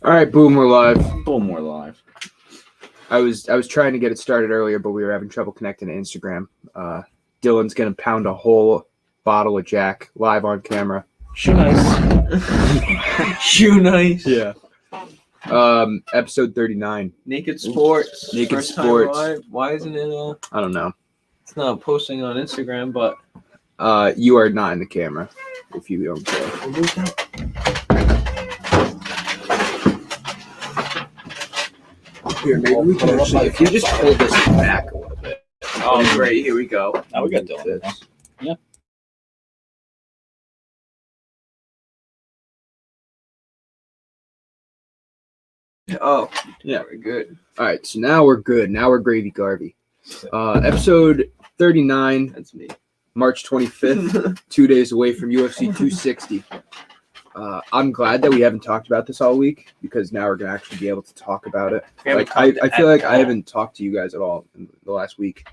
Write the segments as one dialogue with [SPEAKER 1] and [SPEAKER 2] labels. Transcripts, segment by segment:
[SPEAKER 1] All right, boom, we're live.
[SPEAKER 2] Boom, we're live.
[SPEAKER 1] I was trying to get it started earlier, but we were having trouble connecting to Instagram. Dylan's gonna pound a whole bottle of Jack live on camera.
[SPEAKER 2] Shoe nice. Shoe nice.
[SPEAKER 1] Yeah. Episode 39.
[SPEAKER 2] Naked Sports.
[SPEAKER 1] Naked
[SPEAKER 2] First time
[SPEAKER 1] Sports.
[SPEAKER 2] live. Why isn't it?
[SPEAKER 1] I don't know.
[SPEAKER 2] It's not posting on Instagram, but
[SPEAKER 1] You are not in the camera, if you don't care. Here, maybe we can actually, if you just hold this back a little bit. Oh, great. Here we go.
[SPEAKER 2] now we got Dylan. Yeah.
[SPEAKER 1] Oh, yeah, we're good. All right, so now we're good. Now we're gravy Garvey. Episode 39.
[SPEAKER 2] That's me.
[SPEAKER 1] March 25th, 2 days away from UFC 260. I'm glad that we haven't talked about this all week because now we're going to actually be able to talk about it. Like I feel like I haven't talked to you guys at all in the last week.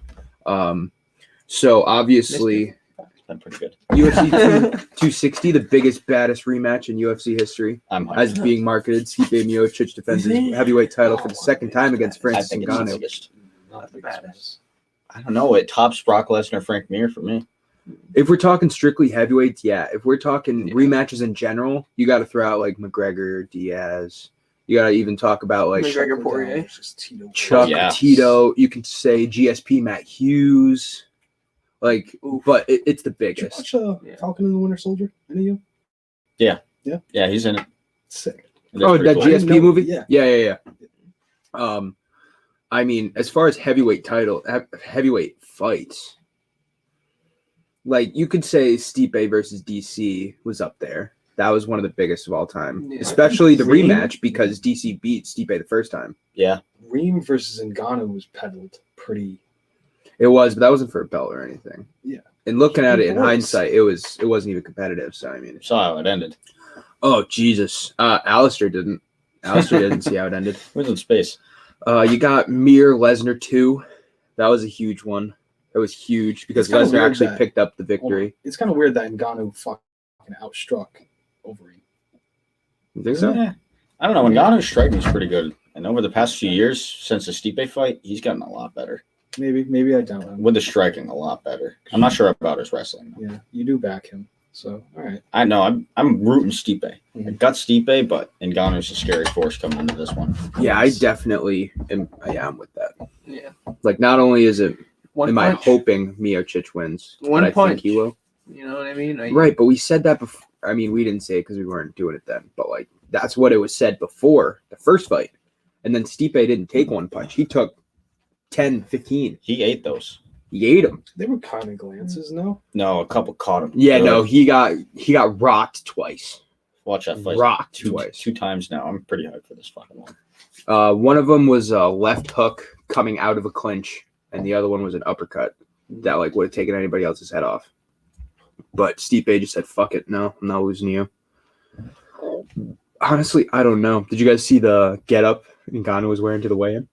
[SPEAKER 1] So obviously,
[SPEAKER 2] It's been pretty good.
[SPEAKER 1] UFC 260, the biggest, baddest rematch in UFC history,
[SPEAKER 2] I'm hyped.
[SPEAKER 1] as being marketed. Stipe Miocic defends his heavyweight title for the second time against
[SPEAKER 2] I
[SPEAKER 1] Francis
[SPEAKER 2] think it's the
[SPEAKER 1] Ngannou.
[SPEAKER 2] biggest.
[SPEAKER 3] Not the baddest.
[SPEAKER 2] I don't know. It tops Brock Lesnar, Frank Mir for me.
[SPEAKER 1] If we're talking strictly heavyweights, yeah. If we're talking
[SPEAKER 2] Yeah.
[SPEAKER 1] rematches in general, you got to throw out like McGregor, Diaz. You got to even talk about like
[SPEAKER 2] McGregor, Poirier.
[SPEAKER 1] Chuck,
[SPEAKER 2] Yeah.
[SPEAKER 1] Tito. You can say GSP, Matt Hughes. Like, but it's the
[SPEAKER 3] Did you
[SPEAKER 1] biggest.
[SPEAKER 3] watch
[SPEAKER 2] Yeah.
[SPEAKER 3] Falcon and the Winter Soldier? Any of you?
[SPEAKER 2] Yeah, he's in it.
[SPEAKER 3] Sick.
[SPEAKER 2] It is
[SPEAKER 1] Oh,
[SPEAKER 2] pretty
[SPEAKER 1] that
[SPEAKER 2] cool.
[SPEAKER 3] I didn't
[SPEAKER 1] GSP
[SPEAKER 3] know-
[SPEAKER 1] movie?
[SPEAKER 3] yeah.
[SPEAKER 1] Yeah. I mean, as far as heavyweight fights, like you could say Stipe versus DC was up there. That was one of the biggest of all time,
[SPEAKER 2] Yeah.
[SPEAKER 1] especially the
[SPEAKER 3] Reem?
[SPEAKER 1] rematch because DC beat Stipe the first time.
[SPEAKER 2] Yeah.
[SPEAKER 3] Reem versus Ngannou was peddled pretty.
[SPEAKER 1] It was, but that wasn't for a belt or anything.
[SPEAKER 3] Yeah.
[SPEAKER 1] And looking at it in
[SPEAKER 3] Boys.
[SPEAKER 1] hindsight, it wasn't even competitive. So I mean,
[SPEAKER 2] Saw how it ended.
[SPEAKER 1] oh Jesus, Alistair didn't see how it ended.
[SPEAKER 2] It was in space.
[SPEAKER 1] You got Mir Lesnar 2. That was a huge one. It was huge because
[SPEAKER 3] It's kinda
[SPEAKER 1] Lesnar
[SPEAKER 3] weird
[SPEAKER 1] actually
[SPEAKER 3] that-
[SPEAKER 1] picked up the victory.
[SPEAKER 3] It's kind of weird that Ngannou fucking outstruck over Reem.
[SPEAKER 1] You think so?
[SPEAKER 2] Yeah. I don't know. Ngannou's striking's pretty good. And over the past few years, since the Stipe fight, he's gotten a lot better.
[SPEAKER 3] Maybe I doubt him.
[SPEAKER 2] With the striking, a lot better. I'm not sure about his wrestling. Though.
[SPEAKER 3] Yeah, you do back him. So all right.
[SPEAKER 2] I know. I'm rooting Stipe. I
[SPEAKER 3] Mhm.
[SPEAKER 2] got Stipe, but Ngannou's a scary force coming into this one.
[SPEAKER 1] Yeah, I definitely am. I'm with that.
[SPEAKER 2] Yeah.
[SPEAKER 1] Like, not only is it,
[SPEAKER 2] One
[SPEAKER 1] am I
[SPEAKER 2] punch.
[SPEAKER 1] hoping Miocic wins,
[SPEAKER 2] One
[SPEAKER 1] but I
[SPEAKER 2] punch.
[SPEAKER 1] think he will.
[SPEAKER 2] You know what I mean?
[SPEAKER 1] Right, but we said that before. I mean, we didn't say it because we weren't doing it then, but like that's what it was said before the first fight. And then Stipe didn't take one punch. He took 10, 15.
[SPEAKER 2] He ate those.
[SPEAKER 1] He ate him.
[SPEAKER 3] They were kind of glances, no?
[SPEAKER 2] No, a couple caught him.
[SPEAKER 1] Yeah,
[SPEAKER 2] Good.
[SPEAKER 1] no, he got rocked twice.
[SPEAKER 2] Watch that fight.
[SPEAKER 1] Rocked
[SPEAKER 2] two
[SPEAKER 1] twice.
[SPEAKER 2] two times now. I'm pretty hyped for this fucking one.
[SPEAKER 1] One of them was a left hook coming out of a clinch, and the other one was an uppercut that like would have taken anybody else's head off. But Stipe just said, "Fuck it, no, I'm not losing to you." Honestly, I don't know. Did you guys see the get up Ngannou was wearing to the weigh-in?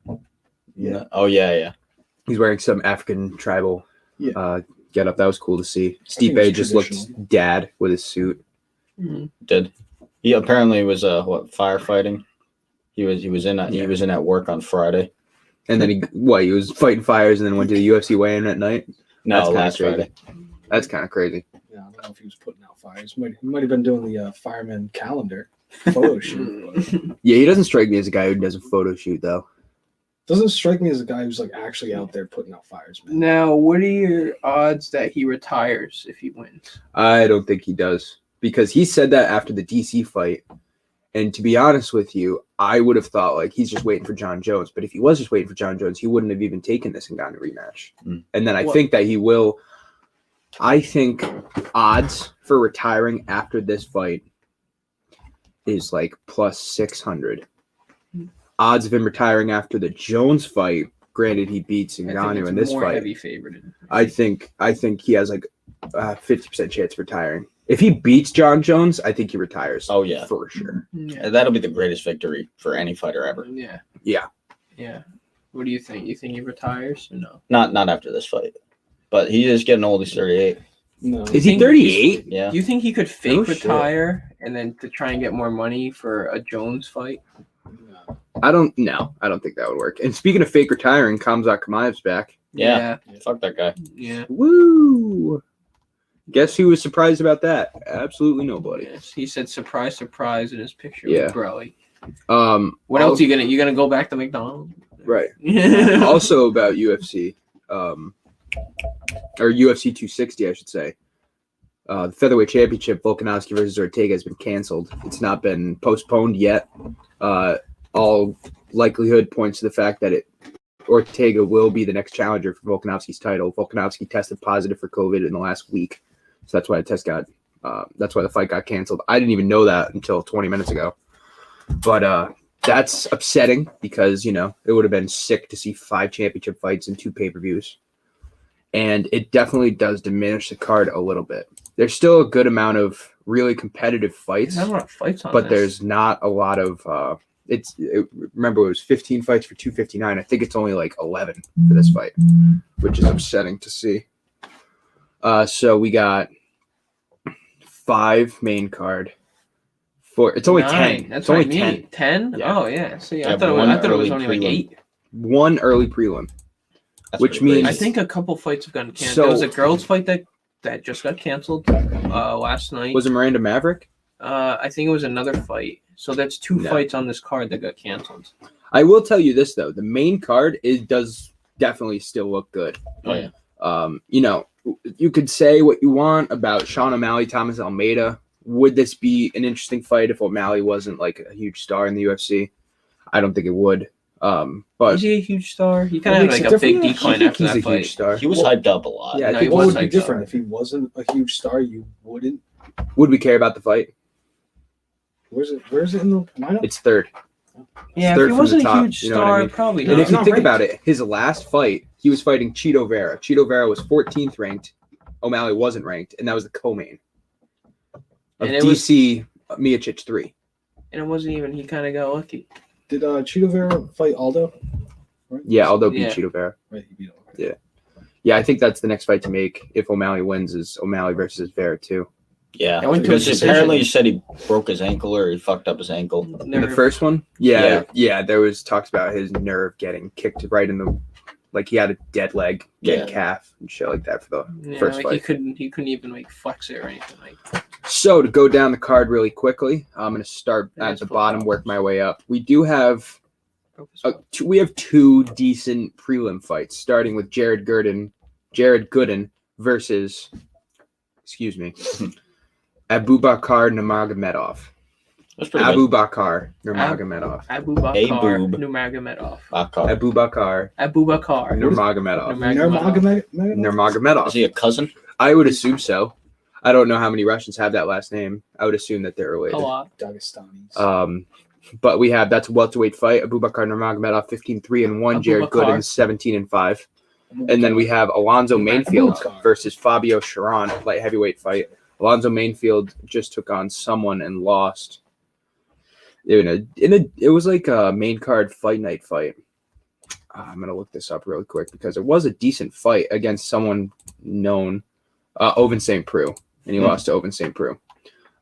[SPEAKER 3] Yeah.
[SPEAKER 2] Oh yeah.
[SPEAKER 1] He's wearing some African tribal
[SPEAKER 3] Yeah.
[SPEAKER 1] get up. That was cool to see.
[SPEAKER 3] I think
[SPEAKER 1] Stipe
[SPEAKER 3] it's
[SPEAKER 1] just looked
[SPEAKER 3] traditional.
[SPEAKER 1] dad with his suit.
[SPEAKER 2] Did he apparently was firefighting? He was in at work on Friday.
[SPEAKER 1] And then he was fighting fires and then went to the UFC weigh-in at night.
[SPEAKER 2] No,
[SPEAKER 1] That's kinda
[SPEAKER 2] last
[SPEAKER 1] crazy.
[SPEAKER 2] Friday.
[SPEAKER 1] That's kind of crazy.
[SPEAKER 3] Yeah, I don't know if he was putting out fires. He might have been doing the fireman calendar photo shoot. But
[SPEAKER 1] Yeah, he doesn't strike me as a guy who does a photo shoot though.
[SPEAKER 3] doesn't strike me as a guy who's like actually out there putting out fires, man.
[SPEAKER 4] Now, what are your odds that he retires if he wins?
[SPEAKER 1] I don't think he does because he said that after the DC fight. And to be honest with you, I would have thought like he's just waiting for John Jones. But if he was just waiting for John Jones, he wouldn't have even taken this Ngannou rematch.
[SPEAKER 2] Mm.
[SPEAKER 1] And then I
[SPEAKER 4] What?
[SPEAKER 1] think that he will. I think odds for retiring after this fight is like plus 600. Odds of him retiring after the Jones fight, granted he beats
[SPEAKER 4] I think
[SPEAKER 1] Ngannou
[SPEAKER 4] it's
[SPEAKER 1] in this
[SPEAKER 4] more
[SPEAKER 1] fight.
[SPEAKER 4] heavy favorited.
[SPEAKER 1] I think he has like a 50% chance of retiring. If he beats John Jones, I think he retires.
[SPEAKER 2] Oh yeah,
[SPEAKER 1] for sure.
[SPEAKER 4] Yeah.
[SPEAKER 2] that'll be the greatest victory for any fighter ever.
[SPEAKER 4] Yeah.
[SPEAKER 1] Yeah.
[SPEAKER 4] Yeah. What do you think? You think he retires or no?
[SPEAKER 2] Not after this fight, but he is getting old. He's 38.
[SPEAKER 3] No.
[SPEAKER 1] Is he 38?
[SPEAKER 2] Yeah.
[SPEAKER 4] Do you think he could fake
[SPEAKER 1] No shit.
[SPEAKER 4] retire and then to try and get more money for a Jones fight?
[SPEAKER 3] No.
[SPEAKER 1] I don't think that would work. And speaking of fake retiring, Khamzat Chimaev's back.
[SPEAKER 2] Yeah. Fuck that guy.
[SPEAKER 4] Yeah.
[SPEAKER 1] Woo! Guess who was surprised about that? Absolutely nobody.
[SPEAKER 4] Yes. He said surprise, surprise in his picture
[SPEAKER 1] Yeah.
[SPEAKER 4] with Broly.
[SPEAKER 1] also-
[SPEAKER 4] What else you gonna go back to McDonald's?
[SPEAKER 1] Right.
[SPEAKER 4] Yeah.
[SPEAKER 1] Also about UFC, or UFC 260, I should say. The featherweight championship, Volkanovski versus Ortega, has been canceled. It's not been postponed yet. All likelihood points to the fact that Ortega will be the next challenger for Volkanovski's title. Volkanovski tested positive for COVID in the last week, so that's why that's why the fight got canceled. I didn't even know that until 20 minutes ago. But that's upsetting because, it would have been sick to see 5 championship fights and 2 pay-per-views. And it definitely does diminish the card a little bit. There's still a good amount of really competitive fights,
[SPEAKER 4] There's not a lot of fights on
[SPEAKER 1] but
[SPEAKER 4] this.
[SPEAKER 1] there's not a lot of remember, it was 15 fights for 259. I think it's only like 11 for this fight, which is upsetting to see. So we got 5 main card. It's only
[SPEAKER 4] 9.
[SPEAKER 1] 10.
[SPEAKER 4] That's
[SPEAKER 1] It's only
[SPEAKER 4] what I mean.
[SPEAKER 1] 10.
[SPEAKER 4] 10?
[SPEAKER 1] Yeah.
[SPEAKER 4] Oh yeah. See,
[SPEAKER 2] Yeah,
[SPEAKER 4] I thought
[SPEAKER 2] one
[SPEAKER 4] it was
[SPEAKER 2] early
[SPEAKER 4] only like
[SPEAKER 2] prelim.
[SPEAKER 4] 8.
[SPEAKER 1] One early prelim.
[SPEAKER 2] That's
[SPEAKER 1] Which
[SPEAKER 2] pretty
[SPEAKER 1] means-
[SPEAKER 2] crazy.
[SPEAKER 4] I think a couple fights have gotten canceled.
[SPEAKER 1] So-
[SPEAKER 4] There was a girls' fight that just got canceled last night.
[SPEAKER 1] Was it Miranda Maverick?
[SPEAKER 4] I think it was another fight. So that's 2
[SPEAKER 1] No.
[SPEAKER 4] fights on this card that got canceled.
[SPEAKER 1] I will tell you this though, the main card does definitely still look good.
[SPEAKER 2] Oh yeah.
[SPEAKER 1] You could say what you want about Sean O'Malley, Thomas Almeida. Would this be an interesting fight if O'Malley wasn't like a huge star in the UFC? I don't think it would. But
[SPEAKER 4] Is he a huge star? He kind
[SPEAKER 3] What
[SPEAKER 4] of
[SPEAKER 3] makes
[SPEAKER 4] had
[SPEAKER 3] it
[SPEAKER 4] like a big
[SPEAKER 3] different?
[SPEAKER 4] decline
[SPEAKER 1] I think
[SPEAKER 4] after
[SPEAKER 1] he's
[SPEAKER 4] that
[SPEAKER 1] a
[SPEAKER 4] fight.
[SPEAKER 1] huge star.
[SPEAKER 2] He was hyped up a lot.
[SPEAKER 1] Yeah, I
[SPEAKER 4] No,
[SPEAKER 1] think
[SPEAKER 4] he
[SPEAKER 3] What
[SPEAKER 4] was
[SPEAKER 3] would be
[SPEAKER 4] hyped
[SPEAKER 3] different
[SPEAKER 4] up.
[SPEAKER 3] if he wasn't a huge star? You wouldn't.
[SPEAKER 1] Would we care about the fight?
[SPEAKER 3] Where's it in the lineup?
[SPEAKER 1] It's third.
[SPEAKER 4] Yeah,
[SPEAKER 1] Third
[SPEAKER 4] if he
[SPEAKER 1] from
[SPEAKER 4] wasn't
[SPEAKER 1] the
[SPEAKER 4] a
[SPEAKER 1] top,
[SPEAKER 4] huge
[SPEAKER 1] you know what I
[SPEAKER 4] star,
[SPEAKER 1] mean?
[SPEAKER 4] probably
[SPEAKER 1] And
[SPEAKER 4] not.
[SPEAKER 1] if you
[SPEAKER 3] not
[SPEAKER 1] think
[SPEAKER 3] ranked.
[SPEAKER 1] about it, his last fight, he was fighting Cheeto Vera. Cheeto Vera was 14th ranked. O'Malley wasn't ranked, and that was the co-main of
[SPEAKER 4] And it was-
[SPEAKER 1] DC Miocic 3.
[SPEAKER 4] And it wasn't even, he kind of got lucky.
[SPEAKER 3] Did Cheeto Vera fight Aldo? Right?
[SPEAKER 1] Yeah, although beat
[SPEAKER 4] Yeah.
[SPEAKER 1] Cheeto Vera.
[SPEAKER 3] Right, he beat him.
[SPEAKER 1] Yeah. Yeah, I think that's the next fight to make if O'Malley wins is O'Malley versus Vera too.
[SPEAKER 2] Yeah.
[SPEAKER 4] I went to a
[SPEAKER 2] Because
[SPEAKER 4] decision.
[SPEAKER 2] apparently you said he broke his ankle or he fucked up his ankle.
[SPEAKER 1] In the first one? Yeah,
[SPEAKER 2] Yeah.
[SPEAKER 1] there was talks about his nerve getting kicked right in the, like he had a dead leg, dead
[SPEAKER 2] Yeah.
[SPEAKER 1] calf and shit like that for the
[SPEAKER 4] Yeah,
[SPEAKER 1] first
[SPEAKER 4] like
[SPEAKER 1] fight.
[SPEAKER 4] he couldn't even like flex it or anything like.
[SPEAKER 1] So to go down the card really quickly, I'm going to start
[SPEAKER 4] Yeah,
[SPEAKER 1] at
[SPEAKER 4] it's
[SPEAKER 1] the
[SPEAKER 4] full
[SPEAKER 1] bottom,
[SPEAKER 4] house.
[SPEAKER 1] work my way up. We do have we have 2 decent prelim fights, starting with Jared Gooden versus, Abubakar Nurmagomedov.
[SPEAKER 2] That's pretty good.
[SPEAKER 1] Abubakar Nurmagomedov.
[SPEAKER 4] Abubakar
[SPEAKER 2] Abub.
[SPEAKER 4] Nurmagomedov.
[SPEAKER 2] Bakar.
[SPEAKER 1] Abubakar
[SPEAKER 4] Abubakar
[SPEAKER 1] Nurmagomedov.
[SPEAKER 3] Nurmagomedov?
[SPEAKER 1] Nurmagomedov.
[SPEAKER 2] Is he a cousin?
[SPEAKER 1] I would assume so. I don't know how many Russians have that last name. I would assume that they're
[SPEAKER 4] A
[SPEAKER 1] related.
[SPEAKER 4] lot.
[SPEAKER 3] Dagestanis.
[SPEAKER 1] But that's a welterweight fight. Abubakar Nurmagomedov 15-3-1, Jared
[SPEAKER 4] Abubakar.
[SPEAKER 1] Gooden 17-5. And then we have Alonzo Mainfield
[SPEAKER 3] Abubakar.
[SPEAKER 1] versus Fabio Sharon, light heavyweight fight. Alonzo Mainfield just took on someone and lost. It was like a main card fight night fight. I'm gonna look this up really quick because it was a decent fight against someone known, Oven St. Preux, and he lost to Oven St. Preux.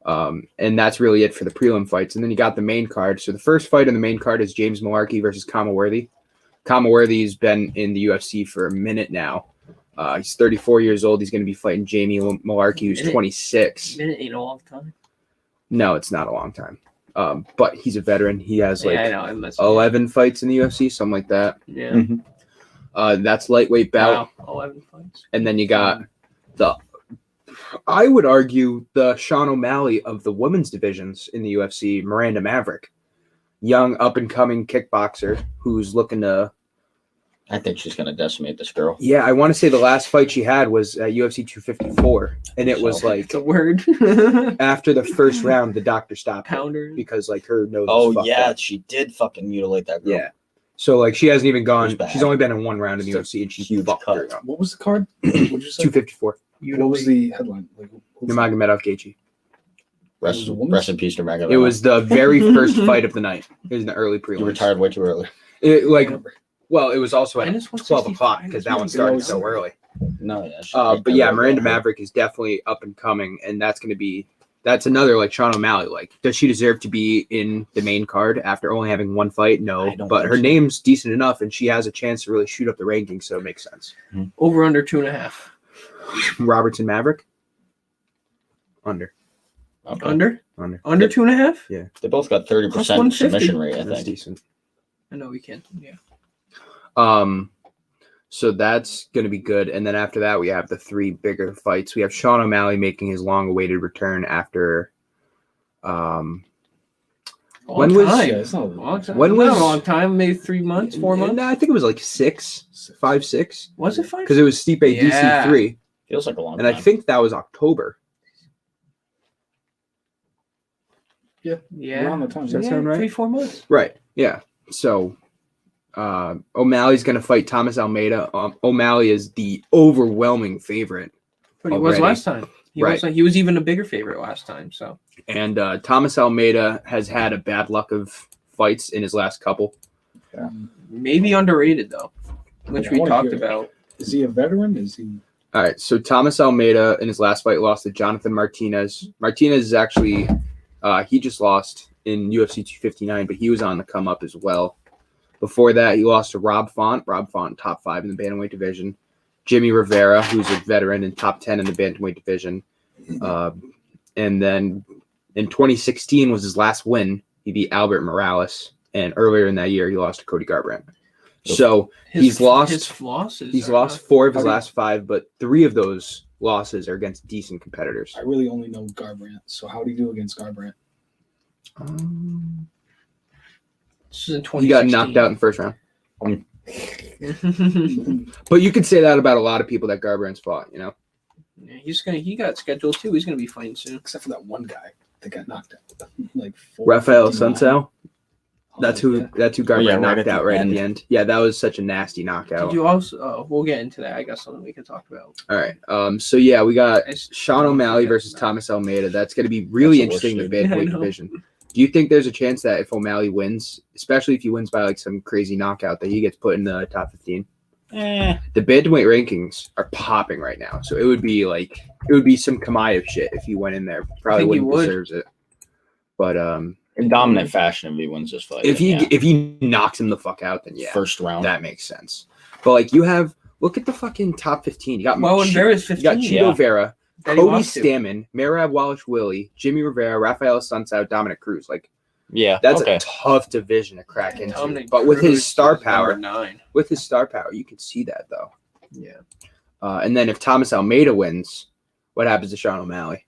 [SPEAKER 1] And that's really it for the prelim fights. And then you got the main card. So the first fight on the main card is James Malarkey versus Kama Worthy. Kama Worthy's been in the UFC for a minute now. He's 34 years old. He's going to be fighting Jamie Malarkey, who's 26.
[SPEAKER 4] Minute ain't a long time.
[SPEAKER 1] No, it's not a long time. But he's a veteran. He has like
[SPEAKER 4] Yeah, I know. That's
[SPEAKER 1] 11 fights in the UFC, something like that.
[SPEAKER 4] Yeah.
[SPEAKER 1] That's lightweight bout.
[SPEAKER 4] Wow. 11 fights.
[SPEAKER 1] And then you got I would argue the Sean O'Malley of the women's divisions in the UFC, Miranda Maverick. Young, up-and-coming kickboxer who's looking to...
[SPEAKER 2] I think she's going to decimate this girl.
[SPEAKER 1] Yeah, I want to say the last fight she had was at UFC 254. And it was like,
[SPEAKER 4] It's a word.
[SPEAKER 1] after the first round, the doctor stopped it
[SPEAKER 4] Pounder.
[SPEAKER 1] because like her nose was
[SPEAKER 2] Oh,
[SPEAKER 1] fucked
[SPEAKER 2] yeah.
[SPEAKER 1] up.
[SPEAKER 2] She did fucking mutilate that girl.
[SPEAKER 1] Yeah. So like she hasn't even
[SPEAKER 2] It
[SPEAKER 1] gone...
[SPEAKER 2] was bad.
[SPEAKER 1] She's only been in one round in the
[SPEAKER 2] It's a
[SPEAKER 1] UFC and she
[SPEAKER 2] huge
[SPEAKER 1] fucked
[SPEAKER 2] cut.
[SPEAKER 1] her up.
[SPEAKER 3] What was the card? What did you say?
[SPEAKER 1] 254.
[SPEAKER 3] What was the headline? Like, who's-
[SPEAKER 1] Nurmagomedov Gaethje.
[SPEAKER 2] Rest,
[SPEAKER 3] It was a woman's-
[SPEAKER 2] rest in peace to Nurmagomedov.
[SPEAKER 1] It was the very first fight of the night. It was in the early prelims.
[SPEAKER 2] You retired way too early.
[SPEAKER 1] It, like, well, it was also at
[SPEAKER 4] Minus
[SPEAKER 1] 12 o'clock
[SPEAKER 4] 165.
[SPEAKER 1] because that one started so
[SPEAKER 3] Yeah.
[SPEAKER 1] early.
[SPEAKER 2] No, yeah.
[SPEAKER 1] But yeah, Miranda Maverick is definitely up and coming, and that's another like Sean O'Malley. Like, does she deserve to be in the main card after only having one fight? No,
[SPEAKER 2] I don't
[SPEAKER 1] but
[SPEAKER 2] think
[SPEAKER 1] her
[SPEAKER 2] so.
[SPEAKER 1] name's decent enough, and she has a chance to really shoot up the rankings, so it makes sense.
[SPEAKER 3] Over under 2.5.
[SPEAKER 1] Robertson Maverick, under.
[SPEAKER 2] Okay.
[SPEAKER 3] Under
[SPEAKER 1] Under.
[SPEAKER 3] 2.5.
[SPEAKER 2] They both got 30%
[SPEAKER 3] 150.
[SPEAKER 2] submission rate, I
[SPEAKER 1] That's
[SPEAKER 2] think.
[SPEAKER 1] decent.
[SPEAKER 3] I know we can't. Yeah.
[SPEAKER 1] So that's going to be good. And then after that, we have the three bigger fights. We have Sean O'Malley making his long-awaited return after. When was-
[SPEAKER 3] time.
[SPEAKER 4] Yeah, it's not a
[SPEAKER 3] Long time.
[SPEAKER 1] When
[SPEAKER 3] Not
[SPEAKER 1] was-
[SPEAKER 3] a long time? Maybe 3 months, 4 months.
[SPEAKER 1] No, I think it was like 5, 6.
[SPEAKER 3] Was it 5?
[SPEAKER 1] Because it was Stipe
[SPEAKER 3] Yeah.
[SPEAKER 1] DC3,
[SPEAKER 2] Feels like a long
[SPEAKER 1] and I
[SPEAKER 2] time.
[SPEAKER 1] think that was October.
[SPEAKER 3] Yeah.
[SPEAKER 4] Around the time.
[SPEAKER 1] Does that sound right?
[SPEAKER 3] 3-4 months.
[SPEAKER 1] Right. Yeah. So O'Malley's going to fight Thomas Almeida. O'Malley is the overwhelming favorite.
[SPEAKER 3] But he was
[SPEAKER 1] Already.
[SPEAKER 3] last time. He was even a bigger favorite last time. So
[SPEAKER 1] And Thomas Almeida has had a bad luck of fights in his last couple.
[SPEAKER 3] maybe underrated though, which
[SPEAKER 4] Yeah, I
[SPEAKER 3] we
[SPEAKER 4] wanna
[SPEAKER 3] talked
[SPEAKER 4] hear it.
[SPEAKER 3] about.
[SPEAKER 4] Is he a veteran? Is he?
[SPEAKER 1] All right. So Thomas Almeida in his last fight lost to Jonathan Martinez. Martinez is actually, he just lost in UFC 259, but he was on the come up as well. Before that, he lost to Rob Font. Rob Font, top 5 in the bantamweight division. Jimmy Rivera, who's a veteran and top 10 in the bantamweight division. And then in 2016 was his last win. He beat Albert Morales. And earlier in that year, he lost to Cody Garbrandt. So he's lost.
[SPEAKER 3] his losses.
[SPEAKER 1] He's
[SPEAKER 3] are
[SPEAKER 1] lost
[SPEAKER 3] not-
[SPEAKER 1] 4 of his
[SPEAKER 4] How do you-
[SPEAKER 1] last 5, but 3 of those losses are against decent competitors.
[SPEAKER 4] I really only know Garbrandt. So how do you do against Garbrandt?
[SPEAKER 3] This is in
[SPEAKER 1] He got
[SPEAKER 3] 2016.
[SPEAKER 1] knocked out in the first round. But you could say that about a lot of people that Garbrandt's fought, you know?
[SPEAKER 3] Yeah, he got scheduled too. He's gonna be fighting soon.
[SPEAKER 4] Except for that one guy that got knocked out. Like
[SPEAKER 1] Rafael
[SPEAKER 4] 459.
[SPEAKER 1] Sunsao. That's who
[SPEAKER 4] Yeah.
[SPEAKER 1] Garbrandt
[SPEAKER 2] yeah, right
[SPEAKER 1] knocked
[SPEAKER 2] at the
[SPEAKER 1] out right at
[SPEAKER 2] end.
[SPEAKER 1] the end. Yeah, that was such a nasty knockout.
[SPEAKER 3] Did you also? Oh, we'll get into that. I got something we can talk about.
[SPEAKER 1] All right. So yeah, we got
[SPEAKER 3] It's-
[SPEAKER 1] Sean O'Malley versus
[SPEAKER 3] No.
[SPEAKER 1] Thomas Almeida. That's going to be really
[SPEAKER 2] That's the
[SPEAKER 1] interesting in the
[SPEAKER 2] worst
[SPEAKER 3] dude.
[SPEAKER 1] bantamweight
[SPEAKER 3] Yeah, I know.
[SPEAKER 1] division. Do you think there's a chance that if O'Malley wins, especially if he wins by like some crazy knockout, that he gets put in the top 15? The bantamweight rankings are popping right now, so it would be some Kamaev shit if he went in there. Probably
[SPEAKER 3] think he
[SPEAKER 1] wouldn't
[SPEAKER 3] would.
[SPEAKER 1] deserves it. But
[SPEAKER 2] In dominant fashion, if he wins this fight.
[SPEAKER 1] if
[SPEAKER 2] then,
[SPEAKER 1] he knocks him the fuck out, then yeah,
[SPEAKER 2] first round.
[SPEAKER 1] that makes sense. But like look at the fucking top 15. You got
[SPEAKER 3] Well, when Vera's
[SPEAKER 1] you got
[SPEAKER 3] 15,
[SPEAKER 1] Cheeto
[SPEAKER 2] yeah.
[SPEAKER 1] Vera,
[SPEAKER 3] that he
[SPEAKER 1] Cody
[SPEAKER 3] lost to.
[SPEAKER 1] Stammen, Merab Wallace-Willie, Jimmy Rivera, Rafael Sunsao, Dominic Cruz. Like
[SPEAKER 2] Yeah.
[SPEAKER 1] that's
[SPEAKER 2] okay.
[SPEAKER 1] a tough division to crack into.
[SPEAKER 3] Dominic
[SPEAKER 1] But with
[SPEAKER 3] Cruz
[SPEAKER 1] his star
[SPEAKER 3] is number
[SPEAKER 1] power,
[SPEAKER 3] 9.
[SPEAKER 1] you can see that though.
[SPEAKER 3] Yeah.
[SPEAKER 1] And then if Thomas Almeida wins, what happens to Sean O'Malley?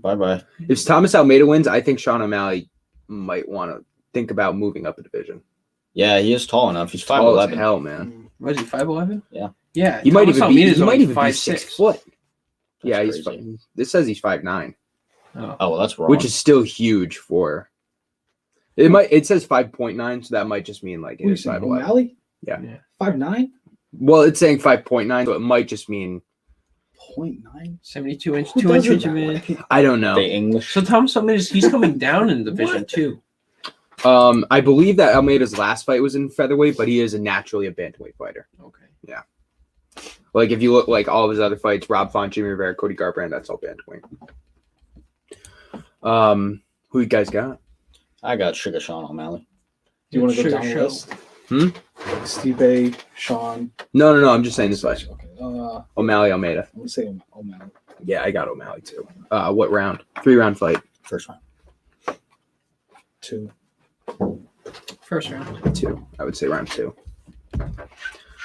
[SPEAKER 2] Bye bye.
[SPEAKER 1] If Thomas Almeida wins, I think Sean O'Malley might want to think about moving up a division.
[SPEAKER 2] Yeah, he is tall enough. He's
[SPEAKER 1] Tall as
[SPEAKER 2] 5'11".
[SPEAKER 1] hell, man.
[SPEAKER 3] Was he 5'11"?
[SPEAKER 2] Yeah.
[SPEAKER 3] Yeah.
[SPEAKER 1] He might
[SPEAKER 3] Thomas
[SPEAKER 1] even be.
[SPEAKER 3] Almeida's
[SPEAKER 1] He might
[SPEAKER 3] only
[SPEAKER 1] even be 6 foot. Yeah,
[SPEAKER 2] That's
[SPEAKER 1] he's.
[SPEAKER 2] crazy.
[SPEAKER 1] This says he's 5'9",
[SPEAKER 3] Oh.
[SPEAKER 2] Oh well, that's wrong.
[SPEAKER 1] which is still huge for. It might. It says 5.9, so that might just mean like it
[SPEAKER 4] Who you
[SPEAKER 1] is
[SPEAKER 4] saying?
[SPEAKER 1] 5'11".
[SPEAKER 4] O'Malley?
[SPEAKER 1] Yeah.
[SPEAKER 4] 5'9"?
[SPEAKER 1] Well, it's saying 5.9, so it might just mean
[SPEAKER 4] 0.9?
[SPEAKER 3] 72 inch,
[SPEAKER 4] Who
[SPEAKER 3] 2
[SPEAKER 4] does it
[SPEAKER 3] inches
[SPEAKER 4] that
[SPEAKER 3] of
[SPEAKER 4] way?
[SPEAKER 3] it.
[SPEAKER 1] I don't know.
[SPEAKER 2] the English.
[SPEAKER 3] So Thomas Almeida's he's coming down in the division
[SPEAKER 4] What?
[SPEAKER 3] too.
[SPEAKER 1] I believe that Almeida's last fight was in featherweight, but he is naturally a bantamweight fighter.
[SPEAKER 3] Okay.
[SPEAKER 1] Like if you look like all of his other fights, Rob Font, Jimmy Rivera, Cody Garbrandt, that's all bantamweight. Who you guys got?
[SPEAKER 2] I got Sugar Sean O'Malley.
[SPEAKER 4] Do you want to go
[SPEAKER 3] Sugar
[SPEAKER 4] down the
[SPEAKER 3] show.
[SPEAKER 4] list?
[SPEAKER 1] Hmm?
[SPEAKER 4] Stipe, Sean.
[SPEAKER 1] No. I'm just saying this fight.
[SPEAKER 4] Okay.
[SPEAKER 1] O'Malley, Almeida.
[SPEAKER 4] I'm going to say O'Malley.
[SPEAKER 1] Yeah, I got O'Malley too. What round? 3-round fight.
[SPEAKER 2] First round.
[SPEAKER 4] 2.
[SPEAKER 3] First round.
[SPEAKER 1] 2. I would say round 2.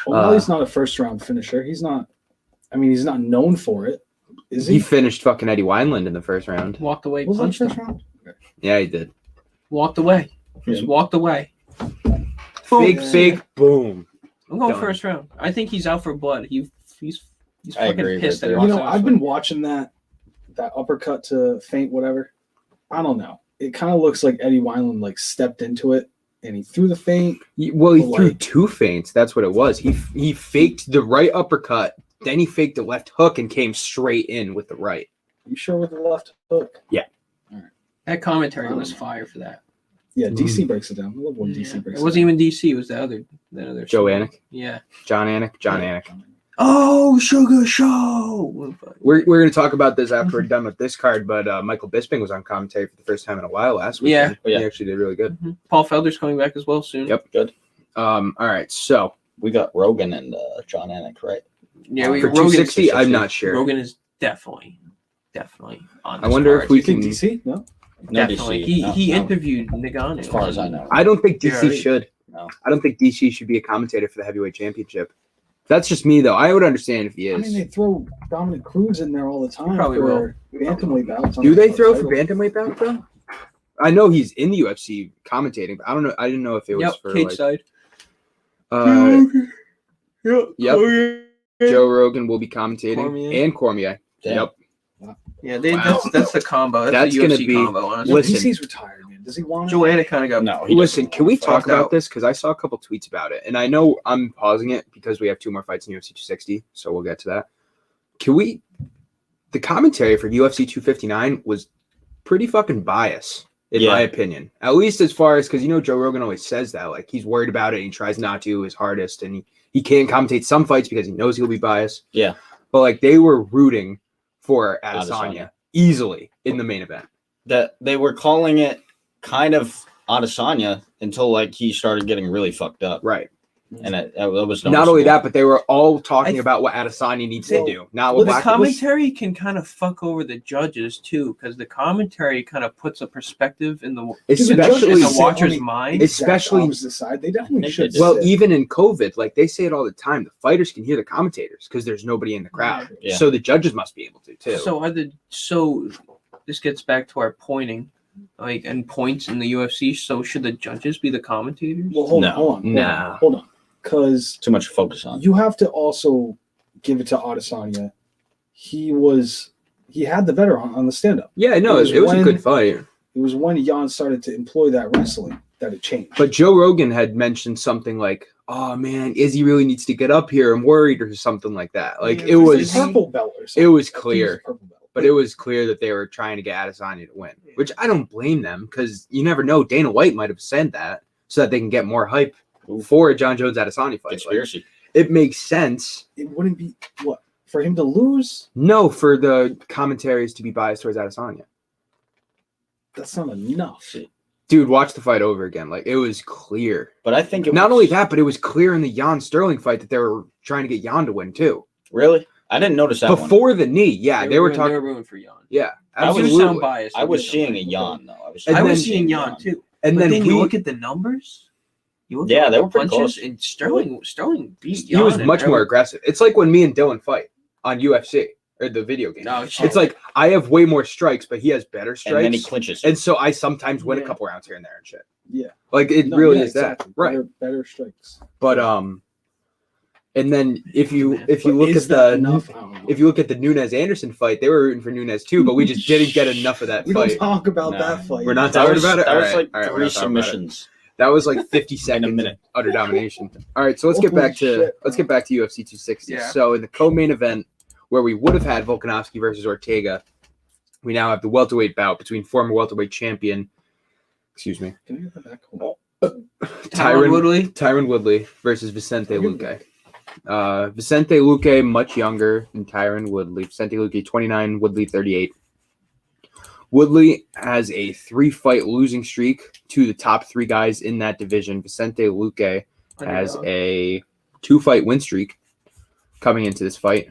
[SPEAKER 4] O'Malley's not a first round finisher. He's not known for it. Is
[SPEAKER 1] He
[SPEAKER 4] he?
[SPEAKER 1] finished fucking Eddie Wineland in the first round.
[SPEAKER 3] Walked away.
[SPEAKER 4] Was that
[SPEAKER 3] Punched
[SPEAKER 4] first
[SPEAKER 3] him.
[SPEAKER 4] round?
[SPEAKER 1] Yeah, he did.
[SPEAKER 3] Walked away. Just
[SPEAKER 4] Yeah.
[SPEAKER 3] walked away.
[SPEAKER 1] Big boom.
[SPEAKER 3] I'm going
[SPEAKER 1] Done.
[SPEAKER 3] first round. I think he's out for blood. He's
[SPEAKER 2] I
[SPEAKER 3] fucking
[SPEAKER 2] agree
[SPEAKER 3] pissed
[SPEAKER 2] with
[SPEAKER 3] that he
[SPEAKER 2] that.
[SPEAKER 3] lost
[SPEAKER 4] You know,
[SPEAKER 3] that
[SPEAKER 4] I've
[SPEAKER 3] fight.
[SPEAKER 4] been watching that uppercut to feint, whatever. I don't know. It kind of looks like Eddie Wineland like stepped into it and he threw the feint.
[SPEAKER 1] Well, he
[SPEAKER 4] But,
[SPEAKER 1] threw
[SPEAKER 4] like-
[SPEAKER 1] 2 feints. That's what it was. He faked the right uppercut, then he faked the left hook and came straight in with the right.
[SPEAKER 4] You sure with the left hook?
[SPEAKER 3] That commentary was fire for that.
[SPEAKER 4] Yeah, DC breaks it down. I love when DC
[SPEAKER 3] Yeah.
[SPEAKER 4] breaks
[SPEAKER 3] It wasn't even DC. It was the other
[SPEAKER 1] Joe
[SPEAKER 3] story.
[SPEAKER 1] Anik?
[SPEAKER 3] Yeah.
[SPEAKER 1] John Anik? John
[SPEAKER 4] Yeah.
[SPEAKER 1] Anik.
[SPEAKER 5] Oh, Sugar Show.
[SPEAKER 1] We're going to talk about this after we're done with this card, but Michael Bisping was on commentary for the first time in a while last weekend.
[SPEAKER 2] Yeah.
[SPEAKER 1] He actually did really good.
[SPEAKER 5] Paul Felder's coming back as well soon.
[SPEAKER 1] Yep.
[SPEAKER 2] Good.
[SPEAKER 1] All right, so
[SPEAKER 2] We got Rogan and John Anik, right?
[SPEAKER 5] Yeah,
[SPEAKER 1] for
[SPEAKER 5] Rogan,
[SPEAKER 1] 260, I'm not sure.
[SPEAKER 5] Rogan is definitely on.
[SPEAKER 1] I
[SPEAKER 5] This
[SPEAKER 1] wonder
[SPEAKER 5] card.
[SPEAKER 1] if we
[SPEAKER 4] You think
[SPEAKER 1] can.
[SPEAKER 4] DC? No.
[SPEAKER 2] No
[SPEAKER 5] Definitely.
[SPEAKER 2] DC.
[SPEAKER 5] He
[SPEAKER 2] No.
[SPEAKER 5] interviewed Nagano.
[SPEAKER 2] As far as I know.
[SPEAKER 1] I don't think
[SPEAKER 5] Yeah,
[SPEAKER 1] DC
[SPEAKER 5] right.
[SPEAKER 1] should.
[SPEAKER 2] No.
[SPEAKER 1] I don't think DC should be a commentator for the heavyweight championship. That's just me, though. I would understand if he
[SPEAKER 4] I
[SPEAKER 1] is.
[SPEAKER 4] mean, they throw Dominic Cruz in there all the time.
[SPEAKER 5] Probably
[SPEAKER 4] for bantamweight bouts. on
[SPEAKER 1] Do
[SPEAKER 4] the
[SPEAKER 1] they throw for
[SPEAKER 4] title.
[SPEAKER 1] bantamweight bout though? I know he's in the UFC commentating, but I don't know. I didn't know if it was
[SPEAKER 5] Yep,
[SPEAKER 1] for
[SPEAKER 5] cage
[SPEAKER 1] like.
[SPEAKER 5] side.
[SPEAKER 1] Yep. Joe Rogan will be commentating
[SPEAKER 5] Cormier.
[SPEAKER 1] and Cormier.
[SPEAKER 2] Damn.
[SPEAKER 1] Yep.
[SPEAKER 5] Yeah,
[SPEAKER 1] Wow.
[SPEAKER 5] that's the combo. That's
[SPEAKER 1] That's
[SPEAKER 5] the
[SPEAKER 1] gonna
[SPEAKER 5] UFC
[SPEAKER 1] be-
[SPEAKER 5] combo, honestly.
[SPEAKER 1] Listen.
[SPEAKER 4] DC's retired, man. Does he want?
[SPEAKER 5] Joanna kind of got
[SPEAKER 2] No. he
[SPEAKER 1] Listen,
[SPEAKER 2] doesn't
[SPEAKER 1] can we
[SPEAKER 2] want to
[SPEAKER 1] talk
[SPEAKER 5] fucked
[SPEAKER 1] about
[SPEAKER 5] out.
[SPEAKER 1] this? Because I saw a couple tweets about it, and I know I'm pausing it because we have 2 more fights in UFC 260, so we'll get to that. Can we? The commentary for UFC 259 was pretty fucking biased, in
[SPEAKER 2] Yeah.
[SPEAKER 1] my opinion. At least as far as because Joe Rogan always says that, like he's worried about it and he tries not to his hardest, and he can't commentate some fights because he knows he'll be biased.
[SPEAKER 2] Yeah.
[SPEAKER 1] But like they were rooting for Adesanya
[SPEAKER 2] Adesanya.
[SPEAKER 1] easily in the main event.
[SPEAKER 2] That they were calling it kind of Adesanya until like he started getting really fucked up,
[SPEAKER 1] Right.
[SPEAKER 2] and it was
[SPEAKER 1] Not only
[SPEAKER 2] noticeable.
[SPEAKER 1] that, but they were all talking
[SPEAKER 5] I-
[SPEAKER 1] about what Adesanya needs
[SPEAKER 4] Well,
[SPEAKER 1] to do, not
[SPEAKER 5] Well,
[SPEAKER 1] what
[SPEAKER 5] the
[SPEAKER 1] Black
[SPEAKER 5] commentary can kind of fuck over the judges too, because the commentary kind of puts a perspective in the
[SPEAKER 1] especially
[SPEAKER 5] in the
[SPEAKER 4] sit
[SPEAKER 5] watcher's
[SPEAKER 4] on the
[SPEAKER 5] mind.
[SPEAKER 1] especially-
[SPEAKER 4] opposite side. They definitely
[SPEAKER 2] I think
[SPEAKER 4] should.
[SPEAKER 2] they
[SPEAKER 1] well,
[SPEAKER 4] sit.
[SPEAKER 1] even in COVID, like they say it all the time, the fighters can hear the commentators because there's nobody in the crowd.
[SPEAKER 2] Yeah.
[SPEAKER 1] So the judges must be able to too.
[SPEAKER 5] So this gets back to our pointing, like and points in the UFC. So should the judges be the commentators?
[SPEAKER 4] Well, hold
[SPEAKER 2] No.
[SPEAKER 4] on, hold on,
[SPEAKER 1] Nah.
[SPEAKER 4] hold on, because
[SPEAKER 2] Too much focus on.
[SPEAKER 4] you have to also give it to Adesanya. He had the better on the stand up.
[SPEAKER 1] yeah, no,
[SPEAKER 4] It was
[SPEAKER 1] it was a
[SPEAKER 4] when-
[SPEAKER 1] good fight.
[SPEAKER 4] It was when Jan started to employ that wrestling that it changed.
[SPEAKER 1] But Joe Rogan had mentioned something like, "Oh man, Izzy really needs to get up here. I'm worried," or something like that. Like it
[SPEAKER 4] He's
[SPEAKER 1] was,
[SPEAKER 4] a purple belt or something.
[SPEAKER 1] it was
[SPEAKER 4] I think he's
[SPEAKER 1] clear.
[SPEAKER 4] a purple belt.
[SPEAKER 1] but it was clear that they were trying to get Adesanya to win, which I don't blame them because you never know. Dana White might have said that so that they can get more hype for a John Jones Adesanya fight. Like,
[SPEAKER 2] Conspiracy.
[SPEAKER 1] it makes sense.
[SPEAKER 4] It wouldn't be what for him to lose.
[SPEAKER 1] No, for the commentaries to be biased towards Adesanya.
[SPEAKER 4] That's not enough.
[SPEAKER 1] Dude, watch the fight over again. Like it was clear.
[SPEAKER 2] But I think it
[SPEAKER 1] Not
[SPEAKER 2] was,
[SPEAKER 1] only that, but it was clear in the Jan Sterling fight that they were trying to get Jan to win too.
[SPEAKER 2] Really, I didn't notice that one.
[SPEAKER 1] Before the knee, yeah, they were talking.
[SPEAKER 5] They were rooting for Jan.
[SPEAKER 1] Yeah,
[SPEAKER 2] I was-
[SPEAKER 5] You
[SPEAKER 1] absolutely.
[SPEAKER 5] sound biased.
[SPEAKER 2] I was
[SPEAKER 5] you
[SPEAKER 2] seeing a
[SPEAKER 5] know.
[SPEAKER 2] yawn though.
[SPEAKER 1] And
[SPEAKER 5] I
[SPEAKER 1] then-
[SPEAKER 5] was seeing Jan too.
[SPEAKER 1] And
[SPEAKER 5] But
[SPEAKER 1] then
[SPEAKER 5] you
[SPEAKER 1] we,
[SPEAKER 5] look at the numbers. You look
[SPEAKER 2] Yeah,
[SPEAKER 5] at
[SPEAKER 2] they
[SPEAKER 5] the
[SPEAKER 2] were pretty
[SPEAKER 5] punches,
[SPEAKER 2] close.
[SPEAKER 5] and Sterling beat
[SPEAKER 1] he was
[SPEAKER 5] Jan
[SPEAKER 1] much
[SPEAKER 5] and
[SPEAKER 1] more aggressive. It's like when me and Dylan fight on UFC or the video game.
[SPEAKER 5] No, shit.
[SPEAKER 1] It's like I have way more strikes, but he has better
[SPEAKER 2] And then he
[SPEAKER 1] strikes.
[SPEAKER 2] clinches.
[SPEAKER 1] And so I sometimes win a
[SPEAKER 5] Yeah.
[SPEAKER 1] couple rounds here and there and shit.
[SPEAKER 4] Yeah.
[SPEAKER 1] Like it
[SPEAKER 4] No,
[SPEAKER 1] really
[SPEAKER 4] yeah,
[SPEAKER 1] is that.
[SPEAKER 4] exactly.
[SPEAKER 1] Right.
[SPEAKER 4] Better strikes.
[SPEAKER 1] But and then if you
[SPEAKER 5] Man.
[SPEAKER 1] look
[SPEAKER 4] Is
[SPEAKER 1] at
[SPEAKER 4] that
[SPEAKER 1] the
[SPEAKER 4] enough? I don't know.
[SPEAKER 1] if you look at the Nunez Anderson fight, they were rooting for Nunez too, but we just didn't get enough of that
[SPEAKER 4] we don't
[SPEAKER 1] fight.
[SPEAKER 4] talk about
[SPEAKER 2] No.
[SPEAKER 4] that fight.
[SPEAKER 1] We're not
[SPEAKER 2] that
[SPEAKER 1] talking
[SPEAKER 2] was,
[SPEAKER 1] about it.
[SPEAKER 2] that was
[SPEAKER 1] All right,
[SPEAKER 2] like
[SPEAKER 1] all right, we're
[SPEAKER 2] 3
[SPEAKER 1] not talking about it.
[SPEAKER 2] submissions.
[SPEAKER 1] That was like 50 seconds
[SPEAKER 2] minute.
[SPEAKER 1] of utter domination. All right, so let's get
[SPEAKER 4] Holy
[SPEAKER 1] back to
[SPEAKER 4] shit,
[SPEAKER 1] let's get back to UFC 260.
[SPEAKER 5] Yeah.
[SPEAKER 1] So in the co-main event where we would have had Volkanovski versus Ortega, we now have the welterweight bout between former welterweight champion, excuse me,
[SPEAKER 4] Can I get that back? Hold
[SPEAKER 1] Tyron Woodley versus Vicente Luque. Vicente Luque much younger than Tyron Woodley. Vicente Luque 29, Woodley 38. Woodley has a 3-fight losing streak to the top 3 guys in that division. Vicente Luque has a 2-fight win streak coming into this fight.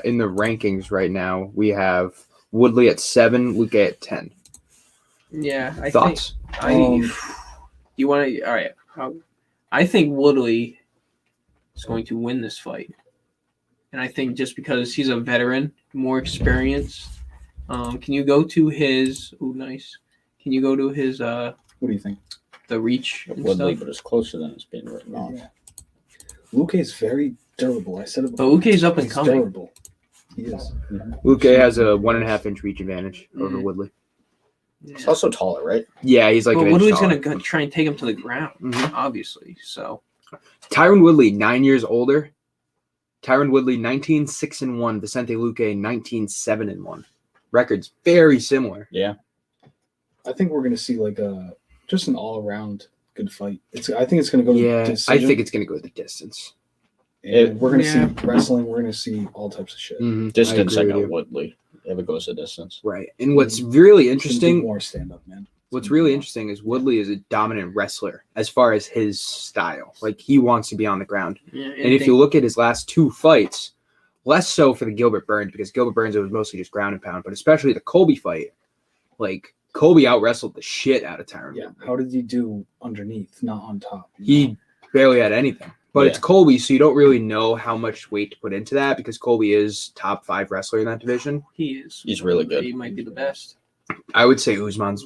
[SPEAKER 1] In the rankings right now, we have Woodley at 7, Luque at 10.
[SPEAKER 5] Yeah, I
[SPEAKER 1] Thoughts?
[SPEAKER 5] think you want to. All right, I think Woodley is going to win this fight, and I think just because he's a veteran, more experienced. Can you go to his? Oh, nice. Can you go to his?
[SPEAKER 4] What do you think?
[SPEAKER 5] The reach and
[SPEAKER 2] Woodley,
[SPEAKER 5] stuff.
[SPEAKER 2] but it's closer than it's being written off.
[SPEAKER 4] Yeah. Luke is very durable. I said it.
[SPEAKER 5] But Luque's up and
[SPEAKER 4] He's
[SPEAKER 5] coming.
[SPEAKER 4] durable. He is.
[SPEAKER 1] Luque has a 1.5-inch reach advantage over Woodley.
[SPEAKER 2] He's also taller, right?
[SPEAKER 1] Yeah, he's like
[SPEAKER 5] But
[SPEAKER 1] an inch
[SPEAKER 5] Woodley's
[SPEAKER 1] taller.
[SPEAKER 5] gonna try and take him to the ground,
[SPEAKER 1] Mhm.
[SPEAKER 5] obviously. So
[SPEAKER 1] Tyron Woodley, 9 years older. Tyron Woodley, 19-6-1. Vicente Luque, 19-7-1. Records very similar.
[SPEAKER 2] Yeah.
[SPEAKER 4] I think we're gonna see like just an all around good fight. I think it's gonna go.
[SPEAKER 1] Yeah,
[SPEAKER 4] to
[SPEAKER 1] I
[SPEAKER 4] decision.
[SPEAKER 1] think it's going to go the distance.
[SPEAKER 4] And we're gonna
[SPEAKER 5] Yeah.
[SPEAKER 4] see wrestling. We're gonna see all types of shit.
[SPEAKER 2] Distance, I
[SPEAKER 1] agree
[SPEAKER 2] got
[SPEAKER 1] with you.
[SPEAKER 2] Woodley. If it goes to distance.
[SPEAKER 1] Right. And what's really
[SPEAKER 4] It's gonna be
[SPEAKER 1] interesting,
[SPEAKER 4] more stand up, man.
[SPEAKER 1] what's really interesting is Woodley is a dominant wrestler as far as his style. Like he wants to be on the ground.
[SPEAKER 5] Yeah,
[SPEAKER 1] And if you look at his last 2 fights, less so for the Gilbert Burns, because Gilbert Burns, it was mostly just ground and pound, but especially the Colby fight, like Colby out wrestled the shit out of Tyron.
[SPEAKER 4] Yeah. How did he do underneath, not on top?
[SPEAKER 1] He barely had anything. But it's
[SPEAKER 2] Yeah.
[SPEAKER 1] Colby, so you don't really know how much weight to put into that because Colby is top 5 wrestler in that division.
[SPEAKER 5] he is.
[SPEAKER 2] He's really good.
[SPEAKER 5] He might be the best.
[SPEAKER 1] I would say Usman's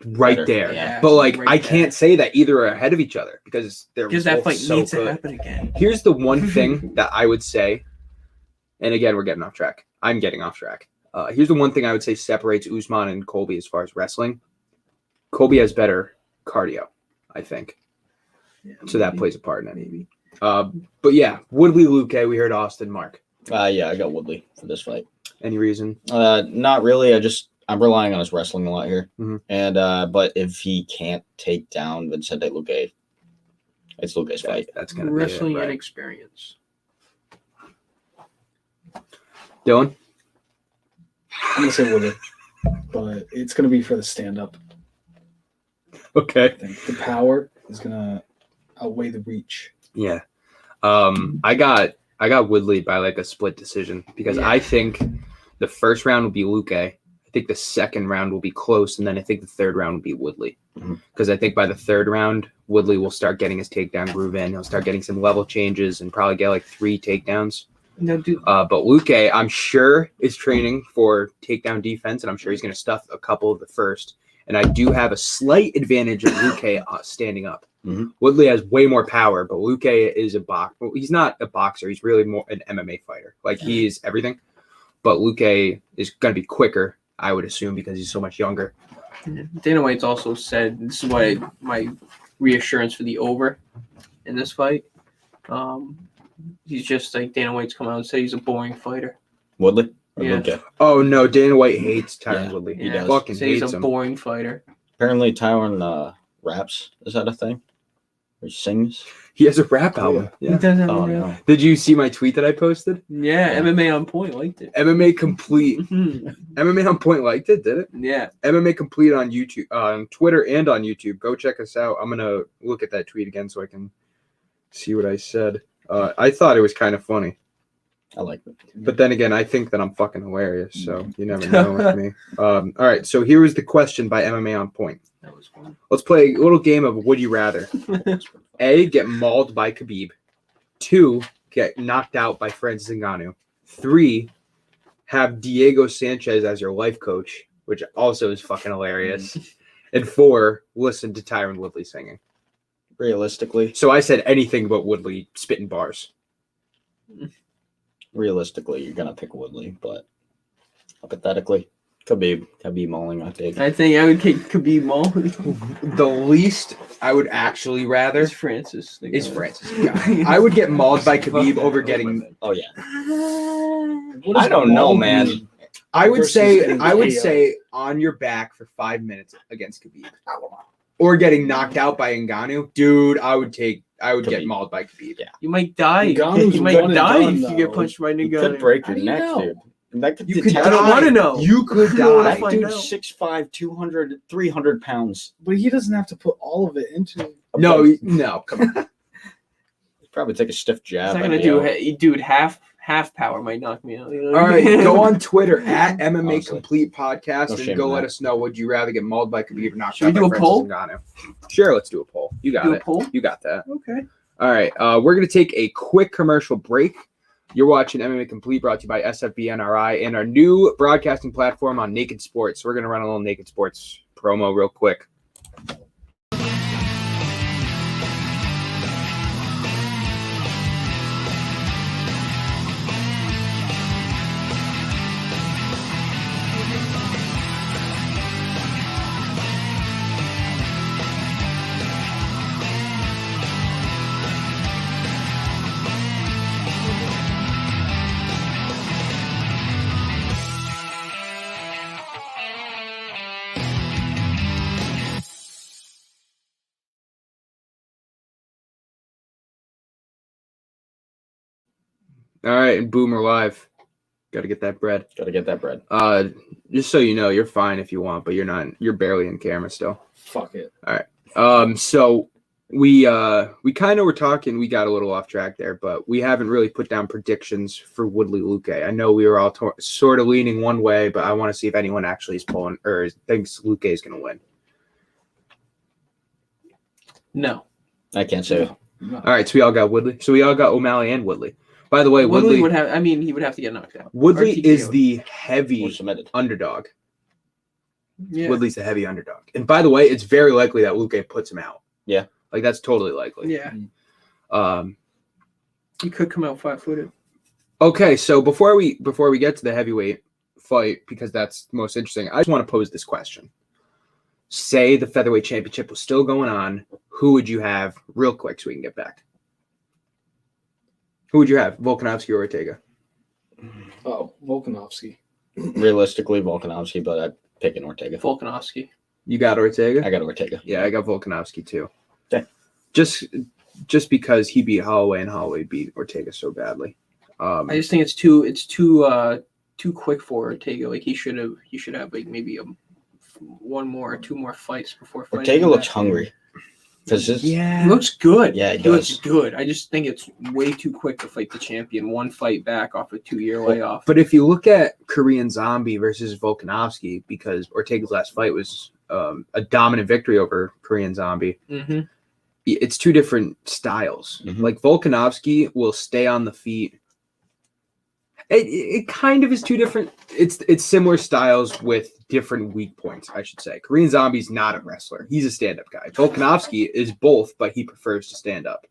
[SPEAKER 1] right
[SPEAKER 2] Better.
[SPEAKER 1] there.
[SPEAKER 5] Yeah,
[SPEAKER 1] But like
[SPEAKER 5] right
[SPEAKER 1] I
[SPEAKER 5] there.
[SPEAKER 1] can't say that either are ahead of each other because they're
[SPEAKER 5] Because that
[SPEAKER 1] both
[SPEAKER 5] fight
[SPEAKER 1] so
[SPEAKER 5] needs to
[SPEAKER 1] good.
[SPEAKER 5] happen again.
[SPEAKER 1] Here's the one thing that I would say, and again, we're getting off track. I'm getting off track. Here's the one thing I would say separates Usman and Colby as far as wrestling. Colby has better cardio, I think.
[SPEAKER 5] Yeah,
[SPEAKER 1] So that
[SPEAKER 5] maybe.
[SPEAKER 1] plays a part in it.
[SPEAKER 5] Maybe.
[SPEAKER 1] But yeah, Woodley, Luque, we heard Austin, Mark.
[SPEAKER 2] Yeah, I got Woodley for this fight.
[SPEAKER 1] Any reason?
[SPEAKER 2] Not really. I'm relying on his wrestling a lot here.
[SPEAKER 1] Mhm.
[SPEAKER 2] And but if he can't take down Vicente Luque, it's Luque's fight.
[SPEAKER 1] That's gonna
[SPEAKER 5] Wrestling
[SPEAKER 1] be it,
[SPEAKER 5] and
[SPEAKER 1] right?
[SPEAKER 5] experience.
[SPEAKER 1] Dylan?
[SPEAKER 4] I'm gonna say Woodley, but it's gonna be for the stand up.
[SPEAKER 1] Okay.
[SPEAKER 4] I think the power is gonna outweigh the reach.
[SPEAKER 1] Yeah. I got Woodley by like a split decision because
[SPEAKER 5] Yeah.
[SPEAKER 1] I think the first round will be Luque. I think the second round will be close, and then I think the third round will be Woodley.
[SPEAKER 2] Mhm.
[SPEAKER 1] Because I think by the third round, Woodley will start getting his takedown groove in. He'll start getting some level changes and probably get like 3 takedowns.
[SPEAKER 5] No, dude.
[SPEAKER 1] But Luque, I'm sure, is training for takedown defense, and I'm sure he's going to stuff a couple of the first. And I do have a slight advantage of Luque standing up.
[SPEAKER 2] Mhm.
[SPEAKER 1] Woodley has way more power, but Luque is a boxer. Well, he's not a boxer. He's really more an MMA fighter. Like, he is everything. But Luque is going to be quicker, I would assume, because he's so much younger.
[SPEAKER 5] Dana White's also said this is why my reassurance for the over in this fight. He's just like Dana White's come out and said he's a boring fighter.
[SPEAKER 2] Woodley or
[SPEAKER 5] Yeah.
[SPEAKER 2] Luque?
[SPEAKER 1] Oh, no, Dana White hates Tyron
[SPEAKER 2] Yeah,
[SPEAKER 1] Woodley.
[SPEAKER 2] he
[SPEAKER 1] He
[SPEAKER 2] does.
[SPEAKER 1] fucking
[SPEAKER 5] Say he's
[SPEAKER 1] hates
[SPEAKER 5] a
[SPEAKER 1] him.
[SPEAKER 5] boring fighter.
[SPEAKER 2] Apparently, Tyron raps. Is that a thing? Or he sings?
[SPEAKER 1] He has a rap album.
[SPEAKER 5] He
[SPEAKER 1] Yeah.
[SPEAKER 5] does have
[SPEAKER 2] Oh
[SPEAKER 5] a real-
[SPEAKER 2] no.
[SPEAKER 1] Did you see my tweet that I posted?
[SPEAKER 5] Yeah, MMA on point liked it.
[SPEAKER 1] MMA Complete.
[SPEAKER 5] Mhm.
[SPEAKER 1] MMA on Point liked it, did it?
[SPEAKER 5] Yeah.
[SPEAKER 1] MMA Complete on YouTube, on Twitter, and on YouTube. Go check us out. I'm gonna look at that tweet again so I can see what I said. I thought it was kind of funny,
[SPEAKER 2] I like it.
[SPEAKER 1] but then again, I think that I'm fucking hilarious. So you never know with me. All right, so here is the question by MMA on Point.
[SPEAKER 5] That was fun.
[SPEAKER 1] Let's play a little game of Would You Rather. A, get mauled by Khabib. 2, get knocked out by Francis Ngannou. 3, have Diego Sanchez as your life coach, which also is fucking hilarious. And 4, listen to Tyron Woodley singing.
[SPEAKER 2] Realistically,
[SPEAKER 1] So I said anything but Woodley spitting bars.
[SPEAKER 2] you're gonna pick Woodley, but hypothetically, Khabib mauling. I think.
[SPEAKER 5] I think I would take Khabib Maul.
[SPEAKER 1] The least I would actually rather
[SPEAKER 5] It's Francis.
[SPEAKER 1] is Francis. I would get mauled by Khabib over getting.
[SPEAKER 2] Oh yeah.
[SPEAKER 4] What does
[SPEAKER 2] I don't know,
[SPEAKER 4] maul
[SPEAKER 2] man.
[SPEAKER 4] mean?
[SPEAKER 1] I would
[SPEAKER 4] Versus
[SPEAKER 1] say
[SPEAKER 4] getting
[SPEAKER 1] I would
[SPEAKER 4] KO'd.
[SPEAKER 1] say on your back for 5 minutes against Khabib, or getting knocked out by Ngannou. Dude, I would get
[SPEAKER 2] Khabib.
[SPEAKER 1] mauled by Khabib.
[SPEAKER 2] Yeah.
[SPEAKER 5] You might die.
[SPEAKER 4] Ngannou's
[SPEAKER 5] You might
[SPEAKER 4] one and
[SPEAKER 5] die
[SPEAKER 4] done,
[SPEAKER 5] if you get
[SPEAKER 4] though.
[SPEAKER 5] punched by
[SPEAKER 2] You
[SPEAKER 5] Ngannou.
[SPEAKER 2] could break
[SPEAKER 4] How
[SPEAKER 2] your
[SPEAKER 4] do you
[SPEAKER 2] neck,
[SPEAKER 4] know?
[SPEAKER 2] dude. That could
[SPEAKER 1] You could
[SPEAKER 5] I don't
[SPEAKER 1] die.
[SPEAKER 5] wanna know.
[SPEAKER 1] You could
[SPEAKER 5] I wanna
[SPEAKER 1] die.
[SPEAKER 2] That
[SPEAKER 5] find
[SPEAKER 2] dude's
[SPEAKER 5] out.
[SPEAKER 2] 6'5", 200, 300 pounds.
[SPEAKER 4] But he doesn't have to put all of it into.
[SPEAKER 1] No, come on.
[SPEAKER 2] He'd probably take a stiff jab.
[SPEAKER 5] It's not
[SPEAKER 2] and
[SPEAKER 5] gonna
[SPEAKER 2] be
[SPEAKER 5] do
[SPEAKER 2] out.
[SPEAKER 5] it. Dude, half power might knock me out. You know what
[SPEAKER 1] All
[SPEAKER 5] I
[SPEAKER 1] right,
[SPEAKER 5] mean?
[SPEAKER 1] go on Twitter at MMA
[SPEAKER 2] Honestly.
[SPEAKER 1] Complete Podcast
[SPEAKER 2] No
[SPEAKER 1] and
[SPEAKER 2] shame
[SPEAKER 1] go
[SPEAKER 2] in
[SPEAKER 1] let
[SPEAKER 2] that.
[SPEAKER 1] us know. Would you rather get mauled by Khabib or knocked
[SPEAKER 5] Should
[SPEAKER 1] out
[SPEAKER 5] we
[SPEAKER 1] by
[SPEAKER 5] do a
[SPEAKER 1] Francis
[SPEAKER 5] poll?
[SPEAKER 1] Ngannou? Sure, let's do a poll. You got
[SPEAKER 5] Do a
[SPEAKER 1] it.
[SPEAKER 5] poll?
[SPEAKER 1] You got that.
[SPEAKER 5] Okay.
[SPEAKER 1] All right, we're going to take a quick commercial break. You're watching MMA Complete, brought to you by SFBNRI and our new broadcasting platform on Naked Sports. So we're going to run a little Naked Sports promo real quick. All right, and boom, we're live. Got to get that bread.
[SPEAKER 2] Got to get that bread.
[SPEAKER 1] Just so you know, you're fine if you want, but you're not. You're barely in camera still.
[SPEAKER 4] Fuck it.
[SPEAKER 1] So we kind of were talking. We got a little off track there, but we haven't really put down predictions for Woodley Luque. I know we were all sort of leaning one way, but I want to see if anyone actually is pulling or thinks Luque is going to win.
[SPEAKER 5] No.
[SPEAKER 2] I can't say.
[SPEAKER 4] No.
[SPEAKER 1] All right, so we all got Woodley. So we all got O'Malley and Woodley. By the way,
[SPEAKER 5] Woodley would have. I mean, he would have to get knocked out.
[SPEAKER 1] Woodley
[SPEAKER 5] Or
[SPEAKER 1] is
[SPEAKER 5] TKO'd.
[SPEAKER 1] the
[SPEAKER 2] Or
[SPEAKER 1] heavy
[SPEAKER 2] submitted.
[SPEAKER 1] underdog.
[SPEAKER 5] Yeah.
[SPEAKER 1] Woodley's the heavy underdog. And by the way, it's very likely that Luque puts him out.
[SPEAKER 2] Yeah.
[SPEAKER 1] Like that's totally likely.
[SPEAKER 5] Yeah.
[SPEAKER 1] Um
[SPEAKER 5] He could come out flat-footed.
[SPEAKER 1] okay, so before we get to the heavyweight fight, because that's most interesting, I just want to pose this question. Say the featherweight championship was still going on, who would you have real quick so we can get back? Who would you have? Volkanovski or Ortega?
[SPEAKER 4] Oh, Volkanovski.
[SPEAKER 2] Realistically, Volkanovski, but I'd pick an Ortega.
[SPEAKER 5] Volkanovski.
[SPEAKER 1] You got Ortega?
[SPEAKER 2] I got Ortega.
[SPEAKER 1] Yeah, I got Volkanovski too.
[SPEAKER 2] Okay.
[SPEAKER 1] Just because he beat Holloway and Holloway beat Ortega so badly.
[SPEAKER 5] I just think it's too quick for Ortega. Like he should have like maybe one more or two more fights before fighting.
[SPEAKER 2] Ortega
[SPEAKER 5] him
[SPEAKER 2] looks
[SPEAKER 5] back.
[SPEAKER 2] hungry. Because
[SPEAKER 5] He looks good.
[SPEAKER 2] Yeah,
[SPEAKER 5] he
[SPEAKER 2] he
[SPEAKER 5] looks
[SPEAKER 2] does.
[SPEAKER 5] good. I just think it's way too quick to fight the champion. One fight back off a 2-year layoff.
[SPEAKER 1] But if you look at Korean Zombie versus Volkanovski, because Ortega's last fight was a dominant victory over Korean Zombie,
[SPEAKER 5] Mm-hmm.
[SPEAKER 1] it's two different styles.
[SPEAKER 2] Mhm.
[SPEAKER 1] Like Volkanovski will stay on the feet. It kind of is two different. It's similar styles with different weak points, I should say. Korean Zombie's not a wrestler; he's a stand-up guy. Volkanovski is both, but he prefers to stand up.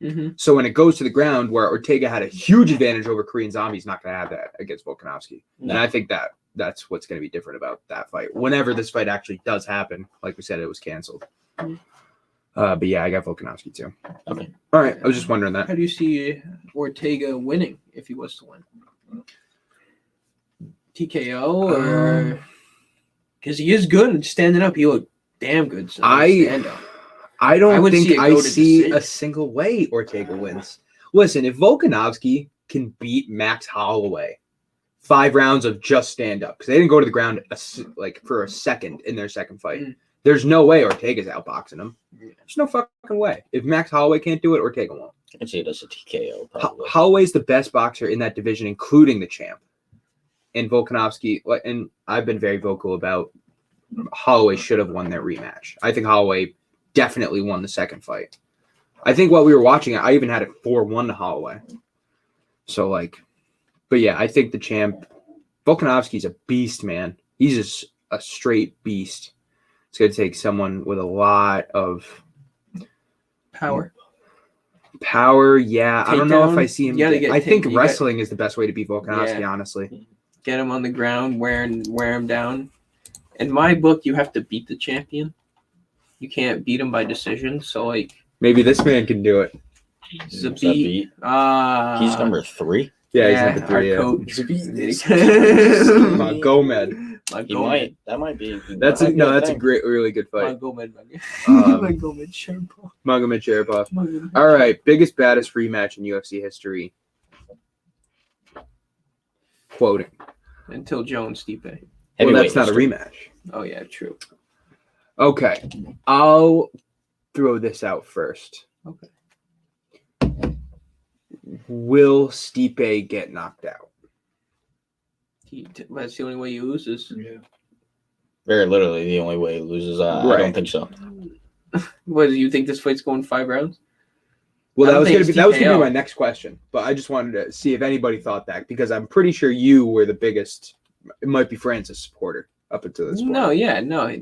[SPEAKER 5] Mm-hmm.
[SPEAKER 1] So when it goes to the ground, where Ortega had a huge advantage over Korean Zombie, he's not going to have that against Volkanovski.
[SPEAKER 2] No.
[SPEAKER 1] And I think that's what's going to be different about that fight. Whenever this fight actually does happen, like we said, it was canceled.
[SPEAKER 5] Mhm.
[SPEAKER 1] But yeah, I got Volkanovski too.
[SPEAKER 2] Okay.
[SPEAKER 1] All right, I was just wondering that.
[SPEAKER 5] How do you see Ortega winning if he was to win? TKO or because he is good and standing up, he looked damn good. So stand up.
[SPEAKER 1] I
[SPEAKER 5] I
[SPEAKER 1] don't
[SPEAKER 5] would see
[SPEAKER 1] think
[SPEAKER 5] it
[SPEAKER 1] I
[SPEAKER 5] go to
[SPEAKER 1] see
[SPEAKER 5] decision.
[SPEAKER 1] a single way Ortega wins. Listen, if Volkanovski can beat Max Holloway 5 rounds of just stand up, because they didn't go to the ground for a second in their second fight,
[SPEAKER 5] Mm.
[SPEAKER 1] there's no way Ortega's outboxing him.
[SPEAKER 5] Yeah.
[SPEAKER 1] There's no fucking way. If Max Holloway can't do it, Ortega won't.
[SPEAKER 2] I can see it as a TKO, probably.
[SPEAKER 1] Holloway's the best boxer in that division, including the champ. And Volkanovski, and I've been very vocal about Holloway should have won their rematch. I think Holloway definitely won the second fight. I think while we were watching it, I even had it 4-1 to Holloway. So, but yeah, I think the champ, Volkanovski's a beast, man. He's just a straight beast. It's going to take someone with a lot of
[SPEAKER 5] Power.
[SPEAKER 1] yeah. I don't know if
[SPEAKER 5] Takedown?
[SPEAKER 1] I see him.
[SPEAKER 5] You gotta get
[SPEAKER 1] I think
[SPEAKER 5] you got-
[SPEAKER 1] wrestling is the best way to beat Volkanovski,
[SPEAKER 5] Yeah.
[SPEAKER 1] honestly.
[SPEAKER 5] Get him on the ground, wear him down. In my book, you have to beat the champion. You can't beat him by decision. So
[SPEAKER 1] Maybe this man can do it.
[SPEAKER 5] he's a
[SPEAKER 2] Does that
[SPEAKER 5] beat.
[SPEAKER 2] beat? He's number 3.
[SPEAKER 1] Yeah, he's number 3.
[SPEAKER 5] Our
[SPEAKER 1] Yeah.
[SPEAKER 5] coach.
[SPEAKER 1] Gomed.
[SPEAKER 2] He might. That might be.
[SPEAKER 1] That's
[SPEAKER 2] that might be
[SPEAKER 1] a
[SPEAKER 2] thing.
[SPEAKER 1] great, really good fight.
[SPEAKER 5] Magomed Sherpa.
[SPEAKER 1] Magomed Sharapov. All right, biggest, baddest rematch in UFC history. Quoting.
[SPEAKER 5] Until Jones Stipe.
[SPEAKER 1] Well,
[SPEAKER 2] Heavyweight
[SPEAKER 1] that's not a
[SPEAKER 2] history.
[SPEAKER 1] rematch.
[SPEAKER 5] Oh yeah, true.
[SPEAKER 1] Okay, I'll throw this out first.
[SPEAKER 5] Okay.
[SPEAKER 1] Will Stipe get knocked out?
[SPEAKER 5] That's the only way you lose is.
[SPEAKER 4] Yeah.
[SPEAKER 2] Very literally the only way he loses. I
[SPEAKER 1] Right.
[SPEAKER 2] don't think so.
[SPEAKER 5] What do you think this fight's going 5 rounds?
[SPEAKER 1] Well,
[SPEAKER 5] I
[SPEAKER 1] that
[SPEAKER 5] don't
[SPEAKER 1] was
[SPEAKER 5] think
[SPEAKER 1] gonna be
[SPEAKER 5] it's
[SPEAKER 1] that was gonna
[SPEAKER 5] TKO.
[SPEAKER 1] be my next question, but I just wanted to see if anybody thought that because I'm pretty sure you were the biggest. It might be Francis supporter up until this point.
[SPEAKER 5] No, yeah, no.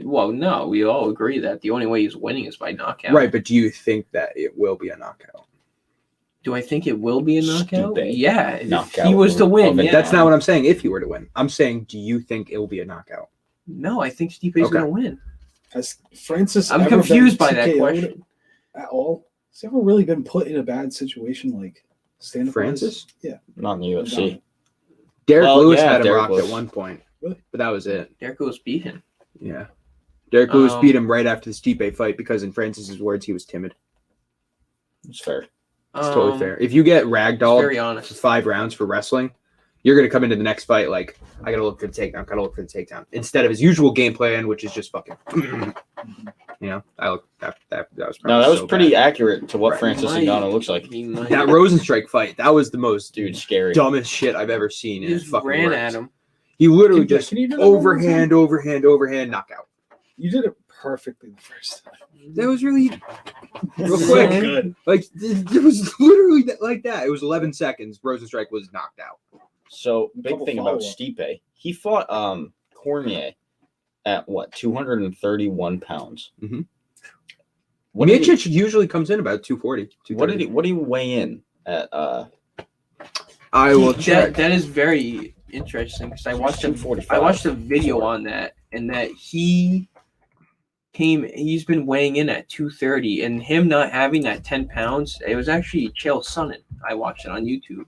[SPEAKER 5] Well, no, we all agree that the only way he's winning is by knockout.
[SPEAKER 1] Right, but do you think that it will be a knockout?
[SPEAKER 5] Do I think it will be a knockout?
[SPEAKER 2] Stupid.
[SPEAKER 5] Yeah. If
[SPEAKER 2] Knockout
[SPEAKER 5] he was to
[SPEAKER 2] of
[SPEAKER 5] win,
[SPEAKER 2] it.
[SPEAKER 5] yeah.
[SPEAKER 1] That's not what I'm saying. If he were to win, I'm saying, do you think it will be a knockout?
[SPEAKER 5] No, I think Stipe's
[SPEAKER 1] Okay.
[SPEAKER 5] going to win.
[SPEAKER 4] Has Francis
[SPEAKER 5] I'm
[SPEAKER 4] ever
[SPEAKER 5] confused
[SPEAKER 4] been
[SPEAKER 5] by that
[SPEAKER 4] TKO'd
[SPEAKER 5] question.
[SPEAKER 4] at all? Has he ever really been put in a bad situation like stand up?
[SPEAKER 1] Francis?
[SPEAKER 4] Yeah.
[SPEAKER 2] Not in the UFC.
[SPEAKER 1] Derek
[SPEAKER 2] Well,
[SPEAKER 1] Lewis
[SPEAKER 2] yeah,
[SPEAKER 1] had him
[SPEAKER 2] Derek
[SPEAKER 1] rocked
[SPEAKER 2] Lewis.
[SPEAKER 1] at one point,
[SPEAKER 4] Really?
[SPEAKER 1] but that was it.
[SPEAKER 5] Derek Lewis beat him.
[SPEAKER 1] Yeah, Derek Lewis
[SPEAKER 5] Um,
[SPEAKER 1] beat him right after the Stipe fight because, in Francis's words, he was timid.
[SPEAKER 2] It's fair.
[SPEAKER 1] It's totally fair. If you get ragdolled
[SPEAKER 5] Very
[SPEAKER 1] for
[SPEAKER 5] honest.
[SPEAKER 1] 5 rounds for wrestling, you're going to come into the next fight like, I got to look for the takedown. Instead of his usual game plan, which is just fucking, that was probably
[SPEAKER 2] No, that was
[SPEAKER 1] so
[SPEAKER 2] pretty
[SPEAKER 1] bad.
[SPEAKER 2] accurate to what
[SPEAKER 1] Right.
[SPEAKER 2] Francis Ngannou looks like.
[SPEAKER 5] He might.
[SPEAKER 1] That Rosenstrike fight, that was the most
[SPEAKER 2] Dude, scary.
[SPEAKER 1] dumbest shit I've ever seen.
[SPEAKER 5] He
[SPEAKER 1] And it
[SPEAKER 5] just
[SPEAKER 1] fucking
[SPEAKER 5] ran
[SPEAKER 1] worked.
[SPEAKER 5] at him.
[SPEAKER 1] He literally
[SPEAKER 4] Can
[SPEAKER 1] just
[SPEAKER 4] you do that one more time?
[SPEAKER 1] overhand, knockout.
[SPEAKER 4] You did it perfectly the first time.
[SPEAKER 1] That was really real
[SPEAKER 4] So
[SPEAKER 1] quick.
[SPEAKER 4] good.
[SPEAKER 1] Like it was literally like that. It was 11 seconds. Rosenstrike was knocked out.
[SPEAKER 2] So big
[SPEAKER 4] Couple
[SPEAKER 2] thing about
[SPEAKER 4] follow-up.
[SPEAKER 2] Stipe, he fought Cormier at what 231 pounds.
[SPEAKER 1] Mm-hmm.
[SPEAKER 2] What did he,
[SPEAKER 1] Miocic usually comes in about 240.
[SPEAKER 2] what did he weigh in at?
[SPEAKER 1] I will check.
[SPEAKER 5] That is very interesting because I watched a
[SPEAKER 2] 245.
[SPEAKER 5] video on that, and that he's been weighing in at 230, and him not having that 10 pounds, it was actually Chael Sonnen. I watched it on YouTube,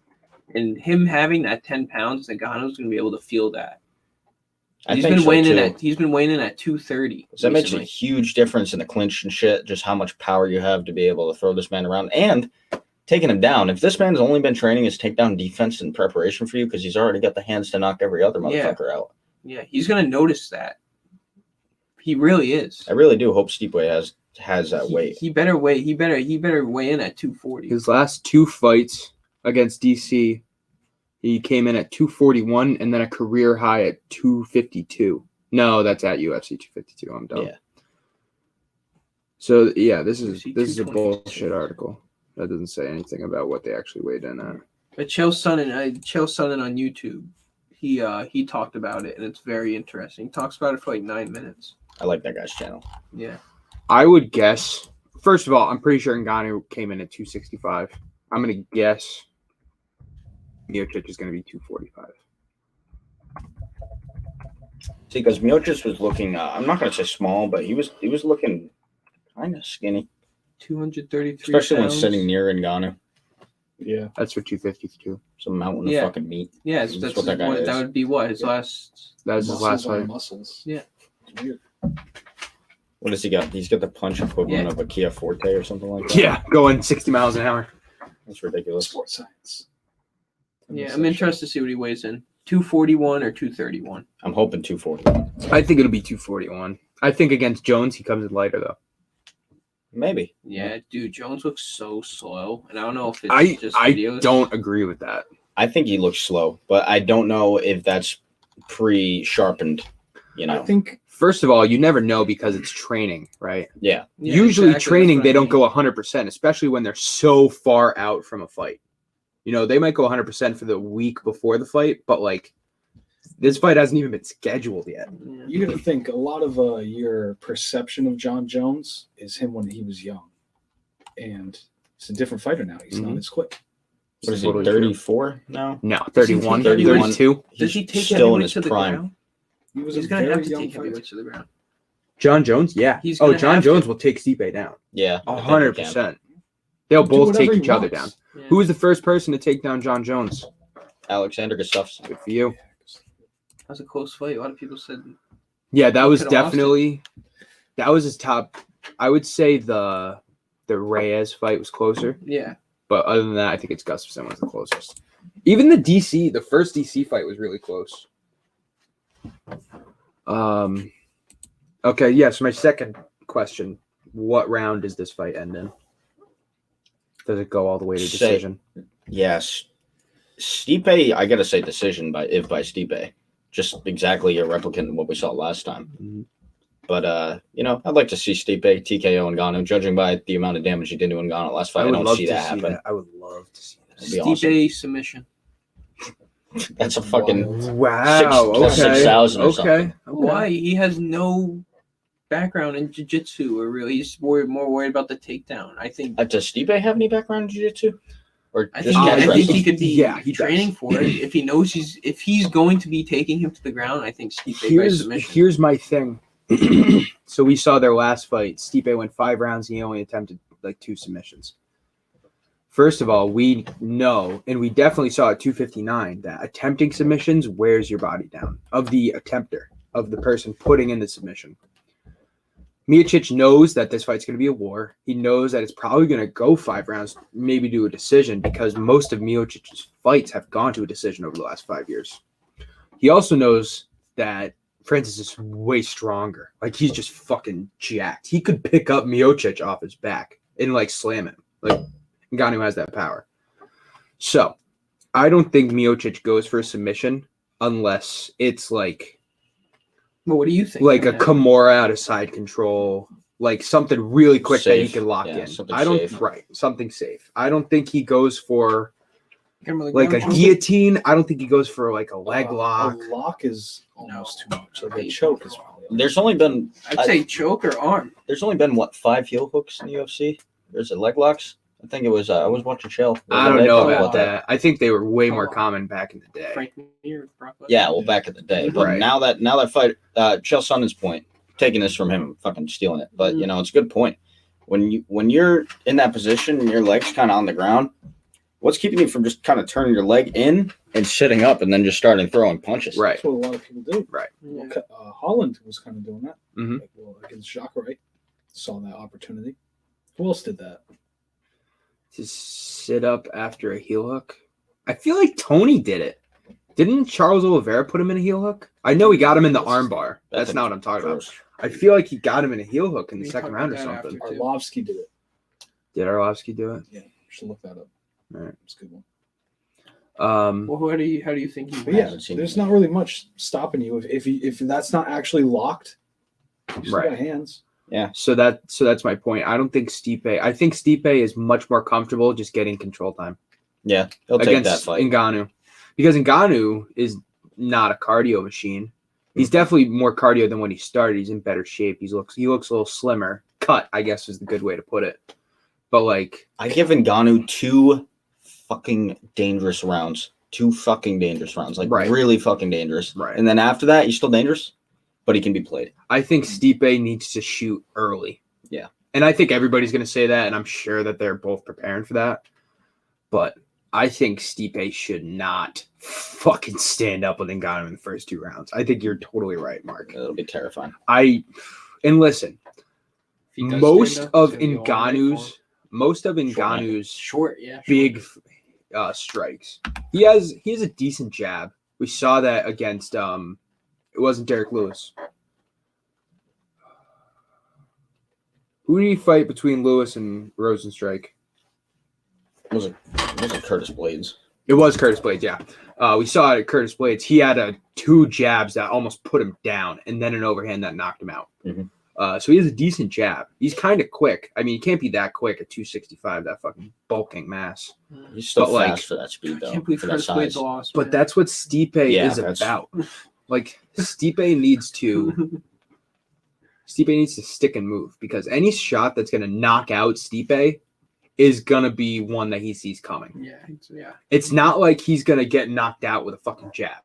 [SPEAKER 5] and him having that 10 pounds, Ngannou's going to be able to feel that. He's been weighing in at 230.
[SPEAKER 2] So that makes a
[SPEAKER 5] recently.
[SPEAKER 2] huge difference in the clinch and shit. Just how much power you have to be able to throw this man around and taking him down. If this man's only been training his takedown defense in preparation for you, because he's already got the hands to knock every other motherfucker out.
[SPEAKER 5] Yeah, he's going to notice that. He really is.
[SPEAKER 2] I really do hope Stipe has that weight.
[SPEAKER 5] He better weigh. He better weigh in at 240.
[SPEAKER 1] His last 2 fights against DC, he came in at 241 and then a career high at 252. No, that's at UFC 252. I'm dumb.
[SPEAKER 2] Yeah.
[SPEAKER 1] So yeah, this is
[SPEAKER 5] UFC
[SPEAKER 1] a
[SPEAKER 5] 222.
[SPEAKER 1] bullshit article. That doesn't say anything about what they actually weighed in at.
[SPEAKER 5] But Chael Sonnen on YouTube, he talked about it, and it's very interesting. He talks about it for like 9 minutes.
[SPEAKER 2] I like that guy's channel.
[SPEAKER 5] Yeah.
[SPEAKER 1] I would guess. First of all, I'm pretty sure Ngannou came in at 265. I'm gonna guess Miocic is gonna be 245.
[SPEAKER 2] See, because Miocic was looking, I'm not going to say small, but he was looking kind of skinny,
[SPEAKER 5] 233
[SPEAKER 2] especially when
[SPEAKER 5] pounds.
[SPEAKER 2] sitting near Ngannou.
[SPEAKER 4] Yeah.
[SPEAKER 1] That's for 252.
[SPEAKER 2] It's a mountain
[SPEAKER 5] Yeah.
[SPEAKER 2] of fucking meat.
[SPEAKER 5] Yeah,
[SPEAKER 2] That's
[SPEAKER 5] that's
[SPEAKER 2] what that guy is.
[SPEAKER 5] that would be what his last.
[SPEAKER 1] That was his last
[SPEAKER 4] Muscles on
[SPEAKER 1] fight.
[SPEAKER 4] muscles.
[SPEAKER 5] Yeah.
[SPEAKER 4] It's weird.
[SPEAKER 2] What does he got? He's got the punch equivalent
[SPEAKER 5] Yeah.
[SPEAKER 2] of a Kia Forte or something like that.
[SPEAKER 1] Yeah, going 60 miles an hour.
[SPEAKER 2] That's ridiculous.
[SPEAKER 4] Sports science.
[SPEAKER 5] Yeah, I'm interested to see what he weighs in. 241 or 231.
[SPEAKER 2] I'm hoping 240.
[SPEAKER 1] I think it'll be 241. I think against Jones he comes in lighter though.
[SPEAKER 2] Maybe.
[SPEAKER 5] Yeah, dude, Jones looks so slow, and I don't know if it's
[SPEAKER 1] I
[SPEAKER 5] just
[SPEAKER 1] I
[SPEAKER 5] videos.
[SPEAKER 1] don't agree with that.
[SPEAKER 2] I think he looks slow, but I don't know if that's pre-sharpened.
[SPEAKER 4] I think
[SPEAKER 1] First of all, you never know because it's training, right?
[SPEAKER 2] Yeah.
[SPEAKER 5] Yeah,
[SPEAKER 1] Usually
[SPEAKER 5] exactly,
[SPEAKER 1] training
[SPEAKER 5] that's
[SPEAKER 1] they
[SPEAKER 5] what I
[SPEAKER 1] don't go 100%, especially when they're so far out from a fight. You know, they might go 100% for the week before the fight, but like this fight hasn't even been scheduled yet.
[SPEAKER 5] mean. Yeah.
[SPEAKER 4] you got to think a lot of your perception of John Jones is him when he was young, and he's a different fighter now. He's not
[SPEAKER 1] Mhm.
[SPEAKER 4] as quick.
[SPEAKER 2] What is he,
[SPEAKER 1] Totally true.
[SPEAKER 2] 34 now?
[SPEAKER 1] No, 31,
[SPEAKER 2] 31.
[SPEAKER 1] 32.
[SPEAKER 5] Does he
[SPEAKER 2] He's
[SPEAKER 5] take
[SPEAKER 2] still in
[SPEAKER 5] heavyweights
[SPEAKER 2] his
[SPEAKER 5] to the
[SPEAKER 2] prime.
[SPEAKER 5] ground?
[SPEAKER 4] He was
[SPEAKER 5] He's
[SPEAKER 4] a
[SPEAKER 5] gonna
[SPEAKER 4] very
[SPEAKER 5] have to
[SPEAKER 4] young
[SPEAKER 5] take
[SPEAKER 4] fighter.
[SPEAKER 5] heavyweights to the ground.
[SPEAKER 1] John Jones, yeah.
[SPEAKER 5] He's
[SPEAKER 1] Oh,
[SPEAKER 5] gonna
[SPEAKER 1] John
[SPEAKER 5] have
[SPEAKER 1] Jones
[SPEAKER 5] to.
[SPEAKER 1] will take Stipe down.
[SPEAKER 2] Yeah. I think he can.
[SPEAKER 1] 100%. They'll
[SPEAKER 4] Do
[SPEAKER 1] both
[SPEAKER 4] whatever
[SPEAKER 1] take
[SPEAKER 4] he
[SPEAKER 1] each other down.
[SPEAKER 4] wants.
[SPEAKER 5] Yeah.
[SPEAKER 1] Who was the first person to take down John Jones?
[SPEAKER 2] Alexander Gustafsson.
[SPEAKER 1] Good for you.
[SPEAKER 5] That was a close fight. A lot of people said
[SPEAKER 1] Yeah, that was
[SPEAKER 5] could've lost it.
[SPEAKER 1] definitely that was his top. I would say the Reyes fight was closer,
[SPEAKER 5] yeah.
[SPEAKER 1] but other than that, I think it's Gustafsson was the closest. Even the first DC fight was really close. Okay, yeah. So my second question: what round does this fight end in? Does it go all the way to decision?
[SPEAKER 2] Yes. Stipe, I got to say decision by Stipe. Just exactly a replicant of what we saw last time.
[SPEAKER 1] Mhm.
[SPEAKER 2] But, I'd like to see Stipe TKO Ngannou. Judging by the amount of damage he did to Ngannou last fight, I don't see that happen.
[SPEAKER 1] I would love to see that.
[SPEAKER 2] That'd be
[SPEAKER 5] Stipe submission.
[SPEAKER 2] That's a fucking
[SPEAKER 1] Wow.
[SPEAKER 2] plus
[SPEAKER 1] okay.
[SPEAKER 2] 6,000 or
[SPEAKER 1] okay.
[SPEAKER 2] something.
[SPEAKER 5] Why? He has no background in jiu-jitsu, or really he's more worried about the takedown. I think
[SPEAKER 2] Does Stipe have any background in jiu-jitsu? Or
[SPEAKER 5] I
[SPEAKER 2] just
[SPEAKER 5] think,
[SPEAKER 1] catch
[SPEAKER 5] I think
[SPEAKER 2] wrestling?
[SPEAKER 5] he could be
[SPEAKER 1] Yeah, he does.
[SPEAKER 5] training for it. If he knows if he's going to be taking him to the ground, I think Stipe by submission.
[SPEAKER 1] Here's my thing. So we saw their last fight. Stipe went 5 rounds and he only attempted like 2 submissions. First of all, we know, and we definitely saw at 259, that attempting submissions wears your body down of the attempter, of the person putting in the submission. Miocic knows that this fight's going to be a war. He knows that it's probably going to go 5 rounds, maybe do a decision, because most of Miocic's fights have gone to a decision over the last 5 years. He also knows that Francis is way stronger. Like, he's just fucking jacked. He could pick up Miocic off his back and, like, slam him. Like, Ngannou has that power. So, I don't think Miocic goes for a submission unless it's, like...
[SPEAKER 5] Well, what do you think?
[SPEAKER 1] Like a Kimura out of side control, like something really quick that he
[SPEAKER 2] Safe.
[SPEAKER 1] can lock
[SPEAKER 2] Yeah,
[SPEAKER 1] in.
[SPEAKER 2] something
[SPEAKER 1] I don't
[SPEAKER 2] safe.
[SPEAKER 1] right, something safe. I don't think he goes for
[SPEAKER 5] Get him with
[SPEAKER 1] like a
[SPEAKER 5] ground choke?
[SPEAKER 1] guillotine. I don't think he goes for like a leg lock.
[SPEAKER 4] A lock is almost too much. Like a
[SPEAKER 5] No.
[SPEAKER 4] choke is probably.
[SPEAKER 2] There's only been
[SPEAKER 5] I'd say choke or arm.
[SPEAKER 2] there's only been what 5 heel hooks in the UFC. There's a leg locks. I think it was I was watching Chael.
[SPEAKER 1] I don't know
[SPEAKER 4] Oh,
[SPEAKER 1] about that. I think they were way more common back in the day.
[SPEAKER 5] Frank Mir, Brock Lesnar.
[SPEAKER 2] Yeah, well, back in the day, but
[SPEAKER 1] Right.
[SPEAKER 2] now that fight, Chael Sonnen's point, taking this from him, fucking stealing it. But you know, it's a good point. When you're in that position and your leg's kind of on the ground, what's keeping you from just kind of turning your leg in and sitting up and then just starting throwing punches?
[SPEAKER 1] Right.
[SPEAKER 4] That's what a lot of people do.
[SPEAKER 5] Yeah.
[SPEAKER 4] Holland was kind of doing that.
[SPEAKER 1] Mhm.
[SPEAKER 4] Like, well, against Jacare, saw that opportunity. Who else did that?
[SPEAKER 1] To sit up after a heel hook. I feel like Tony did it. Didn't Charles Oliveira put him in a heel hook? I know he got him in the armbar. That's not what I'm talking about.
[SPEAKER 2] Gross.
[SPEAKER 1] I feel like he got him in a heel hook in the
[SPEAKER 5] We
[SPEAKER 1] second
[SPEAKER 5] talked
[SPEAKER 1] round or
[SPEAKER 5] about that
[SPEAKER 1] something.
[SPEAKER 5] after.
[SPEAKER 4] Arlovsky did it.
[SPEAKER 1] Did Arlovsky do it?
[SPEAKER 4] Yeah, you should look that up.
[SPEAKER 1] All right.
[SPEAKER 4] It's a good one.
[SPEAKER 5] Well, how do you think he
[SPEAKER 4] But yeah,
[SPEAKER 2] haven't seen
[SPEAKER 4] there's
[SPEAKER 2] it.
[SPEAKER 4] not really much stopping you if that's not actually locked. You still
[SPEAKER 1] Right.
[SPEAKER 4] got hands.
[SPEAKER 1] So that's my point. I don't think Stipe. I think Stipe is much more comfortable just getting control time
[SPEAKER 2] Yeah, he'll take that
[SPEAKER 1] against
[SPEAKER 2] fight.
[SPEAKER 1] Ngannou, because Ngannou is not a cardio machine. He's definitely more cardio than when he started. He's in better shape. He looks a little slimmer. Cut, I guess, is the good way to put it. But like,
[SPEAKER 2] I give Ngannou 2 fucking dangerous rounds. 2 fucking dangerous rounds. Like
[SPEAKER 1] Right.
[SPEAKER 2] really fucking dangerous.
[SPEAKER 1] Right.
[SPEAKER 2] And then after that, he's still dangerous, but he can be played.
[SPEAKER 1] I think Stipe needs to shoot early.
[SPEAKER 2] Yeah.
[SPEAKER 1] And I think everybody's going to say that, and I'm sure that they're both preparing for that. But I think Stipe should not fucking stand up with Ngannou in the first 2 rounds. I think you're totally right, Mark.
[SPEAKER 2] It'll be terrifying.
[SPEAKER 1] And listen,
[SPEAKER 5] If he does
[SPEAKER 1] most
[SPEAKER 5] stand up,
[SPEAKER 1] of
[SPEAKER 5] it's gonna be all night
[SPEAKER 1] Ngannou's
[SPEAKER 5] short, yeah,
[SPEAKER 1] big strikes. He has a decent jab. We saw that against it wasn't Derek Lewis. Who did he fight between Lewis and Rosenstrike?
[SPEAKER 2] Was it Curtis Blades?
[SPEAKER 1] It was Curtis Blades, yeah. We saw it at Curtis Blades. He had 2 jabs that almost put him down, and then an overhand that knocked him out.
[SPEAKER 2] Mhm.
[SPEAKER 1] So he has a decent jab. He's kind of quick. I mean, he can't be that quick at 265, that fucking bulking mass.
[SPEAKER 2] He's still
[SPEAKER 1] But, like,
[SPEAKER 2] fast for that speed,
[SPEAKER 5] I
[SPEAKER 2] though.
[SPEAKER 5] can't believe
[SPEAKER 2] For that
[SPEAKER 5] Curtis Blades
[SPEAKER 2] size.
[SPEAKER 5] lost.
[SPEAKER 1] But
[SPEAKER 5] man.
[SPEAKER 1] that's what Stipe
[SPEAKER 2] Yeah,
[SPEAKER 1] is
[SPEAKER 2] that's-
[SPEAKER 1] about. Like, Stipe needs to stick and move, because any shot that's going to knock out Stipe is going to be one that he sees coming.
[SPEAKER 5] yeah.
[SPEAKER 1] It's not like he's going to get knocked out with a fucking jab.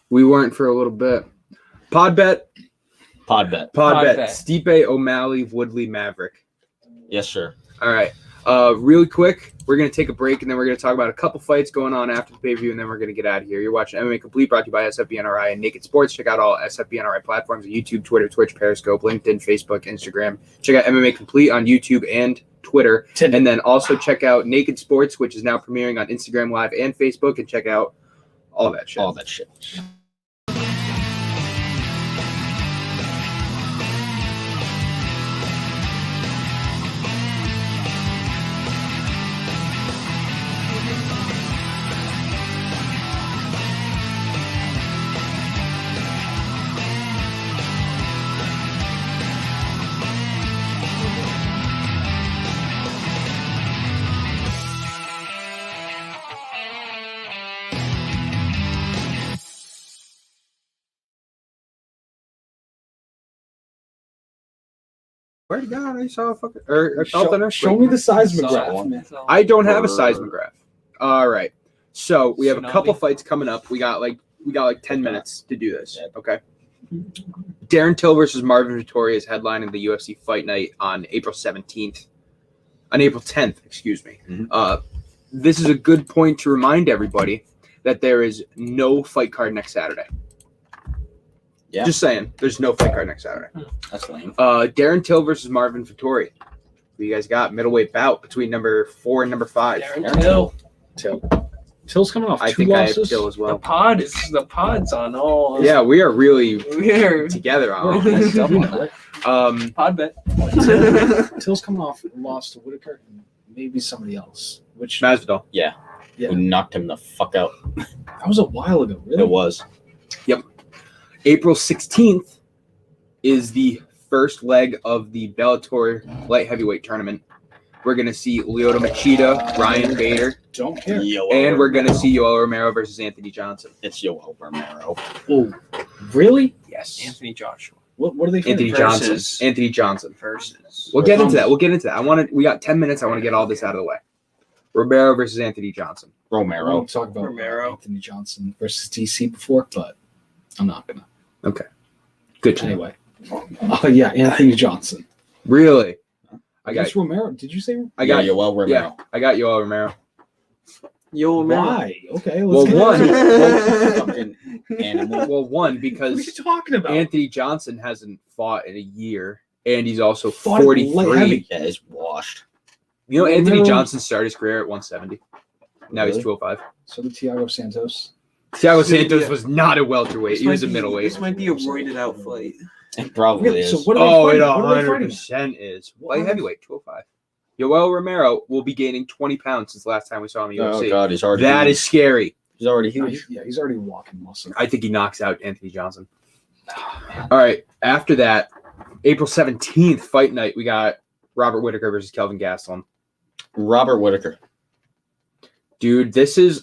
[SPEAKER 1] We weren't for a little bit. Pod bet.
[SPEAKER 2] Pod bet.
[SPEAKER 1] Stipe O'Malley, Woodley, Maverick.
[SPEAKER 2] Yes, sir.
[SPEAKER 1] All right. Really quick, we're going to take a break, and then we're going to talk about a couple fights going on after the pay-per-view, and then we're going to get out of here. You're watching MMA Complete, brought to you by SFBNRI and Naked Sports. Check out all SFBNRI platforms: YouTube, Twitter, Twitch, Periscope, LinkedIn, Facebook, Instagram. Check out MMA Complete on YouTube and Twitter. And then also check out Naked Sports, which is now premiering on Instagram Live and Facebook, and check out all that shit.
[SPEAKER 2] All that shit.
[SPEAKER 1] Where'd it go? I saw a fucking or felt on
[SPEAKER 4] Show me the seismograph,
[SPEAKER 2] Saw
[SPEAKER 4] man.
[SPEAKER 1] I don't have a seismograph. All right. So we have a
[SPEAKER 5] Tsunami.
[SPEAKER 1] couple fights coming up. We got like 10 minutes to do this. Okay. Darren Till versus Marvin Vettori is headlining the UFC Fight Night on April 17th. On April 10th, excuse me.
[SPEAKER 2] Mhm.
[SPEAKER 1] This is a good point to remind everybody that there is no fight card next Saturday.
[SPEAKER 2] Yeah.
[SPEAKER 1] Just saying, there's no fight card next Saturday.
[SPEAKER 2] That's lame.
[SPEAKER 1] Darren Till versus Marvin Vettori. Who you guys got? Middleweight bout between number 4 and number 5.
[SPEAKER 5] Darren Till.
[SPEAKER 4] Till's coming off
[SPEAKER 1] I
[SPEAKER 4] 2
[SPEAKER 1] think I have
[SPEAKER 4] losses.
[SPEAKER 1] Till as
[SPEAKER 5] The
[SPEAKER 1] well.
[SPEAKER 5] pod's on all.
[SPEAKER 1] Yeah, we are really
[SPEAKER 5] We're
[SPEAKER 1] together on
[SPEAKER 4] Nice
[SPEAKER 1] this.
[SPEAKER 4] double, right?
[SPEAKER 5] pod bet.
[SPEAKER 4] Till's coming off a loss to Whitaker and maybe somebody else. Which
[SPEAKER 1] Masvidal.
[SPEAKER 4] Yeah.
[SPEAKER 2] Who knocked him the fuck out.
[SPEAKER 4] that was a while ago, really.
[SPEAKER 2] It was.
[SPEAKER 1] April 16th is the first leg of the Bellator light heavyweight tournament. We're going to see Lyoto Machida, Ryan Bader,
[SPEAKER 4] Don't care.
[SPEAKER 1] and we're going to see Yoel Romero versus Anthony Johnson.
[SPEAKER 2] It's Yoel Romero.
[SPEAKER 4] Oh, really?
[SPEAKER 1] Yes.
[SPEAKER 5] Anthony Joshua
[SPEAKER 4] What are they
[SPEAKER 1] Anthony
[SPEAKER 4] fighting?
[SPEAKER 1] Johnson.
[SPEAKER 5] versus-
[SPEAKER 1] Anthony Johnson.
[SPEAKER 5] versus.
[SPEAKER 1] We'll get into that. We got 10 minutes. I want to get all this out of the way. Romero versus Anthony Johnson.
[SPEAKER 4] I
[SPEAKER 2] Romero.
[SPEAKER 4] want to talk about
[SPEAKER 5] Romero.
[SPEAKER 4] Anthony Johnson versus DC before, but I'm not gonna.
[SPEAKER 1] Good to know.
[SPEAKER 4] Anyway. Oh yeah, Anthony Johnson.
[SPEAKER 1] Really? I got
[SPEAKER 4] Guess Romero. Did you say?
[SPEAKER 1] I got
[SPEAKER 2] Yoel Romero.
[SPEAKER 1] yeah, I got Yoel Romero.
[SPEAKER 5] Yo,
[SPEAKER 4] Why? Okay,
[SPEAKER 1] Well,
[SPEAKER 4] let's
[SPEAKER 1] one-
[SPEAKER 2] Fucking animal.
[SPEAKER 1] Well, one,
[SPEAKER 4] What are you
[SPEAKER 1] because
[SPEAKER 4] talking about?
[SPEAKER 1] Anthony Johnson hasn't fought in a year, and he's also
[SPEAKER 4] Fought at light
[SPEAKER 1] 43.
[SPEAKER 4] heavy.
[SPEAKER 2] Yeah, he's washed.
[SPEAKER 1] You know, Anthony
[SPEAKER 4] Romero-
[SPEAKER 1] Johnson started his career at 170. Now he's
[SPEAKER 2] Really?
[SPEAKER 1] 205.
[SPEAKER 4] So did Thiago Santos.
[SPEAKER 1] Thiago
[SPEAKER 5] So,
[SPEAKER 1] Santos
[SPEAKER 5] yeah.
[SPEAKER 1] was not a welterweight.
[SPEAKER 5] This
[SPEAKER 1] He was
[SPEAKER 5] might
[SPEAKER 1] a
[SPEAKER 5] be-
[SPEAKER 1] middleweight.
[SPEAKER 5] This might be a roided out fight.
[SPEAKER 2] It probably
[SPEAKER 4] Really?
[SPEAKER 2] is.
[SPEAKER 4] So what are they
[SPEAKER 1] Oh, it
[SPEAKER 4] fighting? What are they fighting?
[SPEAKER 1] 100% is.
[SPEAKER 4] What
[SPEAKER 1] Light
[SPEAKER 4] are they-
[SPEAKER 1] heavyweight, 205. Yoel Romero will be gaining 20 pounds since the last time we saw him in the
[SPEAKER 2] Oh
[SPEAKER 1] UFC.
[SPEAKER 2] god, he's already
[SPEAKER 1] That
[SPEAKER 2] huge.
[SPEAKER 1] is scary.
[SPEAKER 2] He's already
[SPEAKER 4] No,
[SPEAKER 2] huge.
[SPEAKER 4] he's already walking muscle.
[SPEAKER 1] I think he knocks out Anthony Johnson. All right. After that, April 17th, fight night, we got Robert Whitaker versus Kelvin Gastelum.
[SPEAKER 2] Robert Whitaker.
[SPEAKER 1] Dude,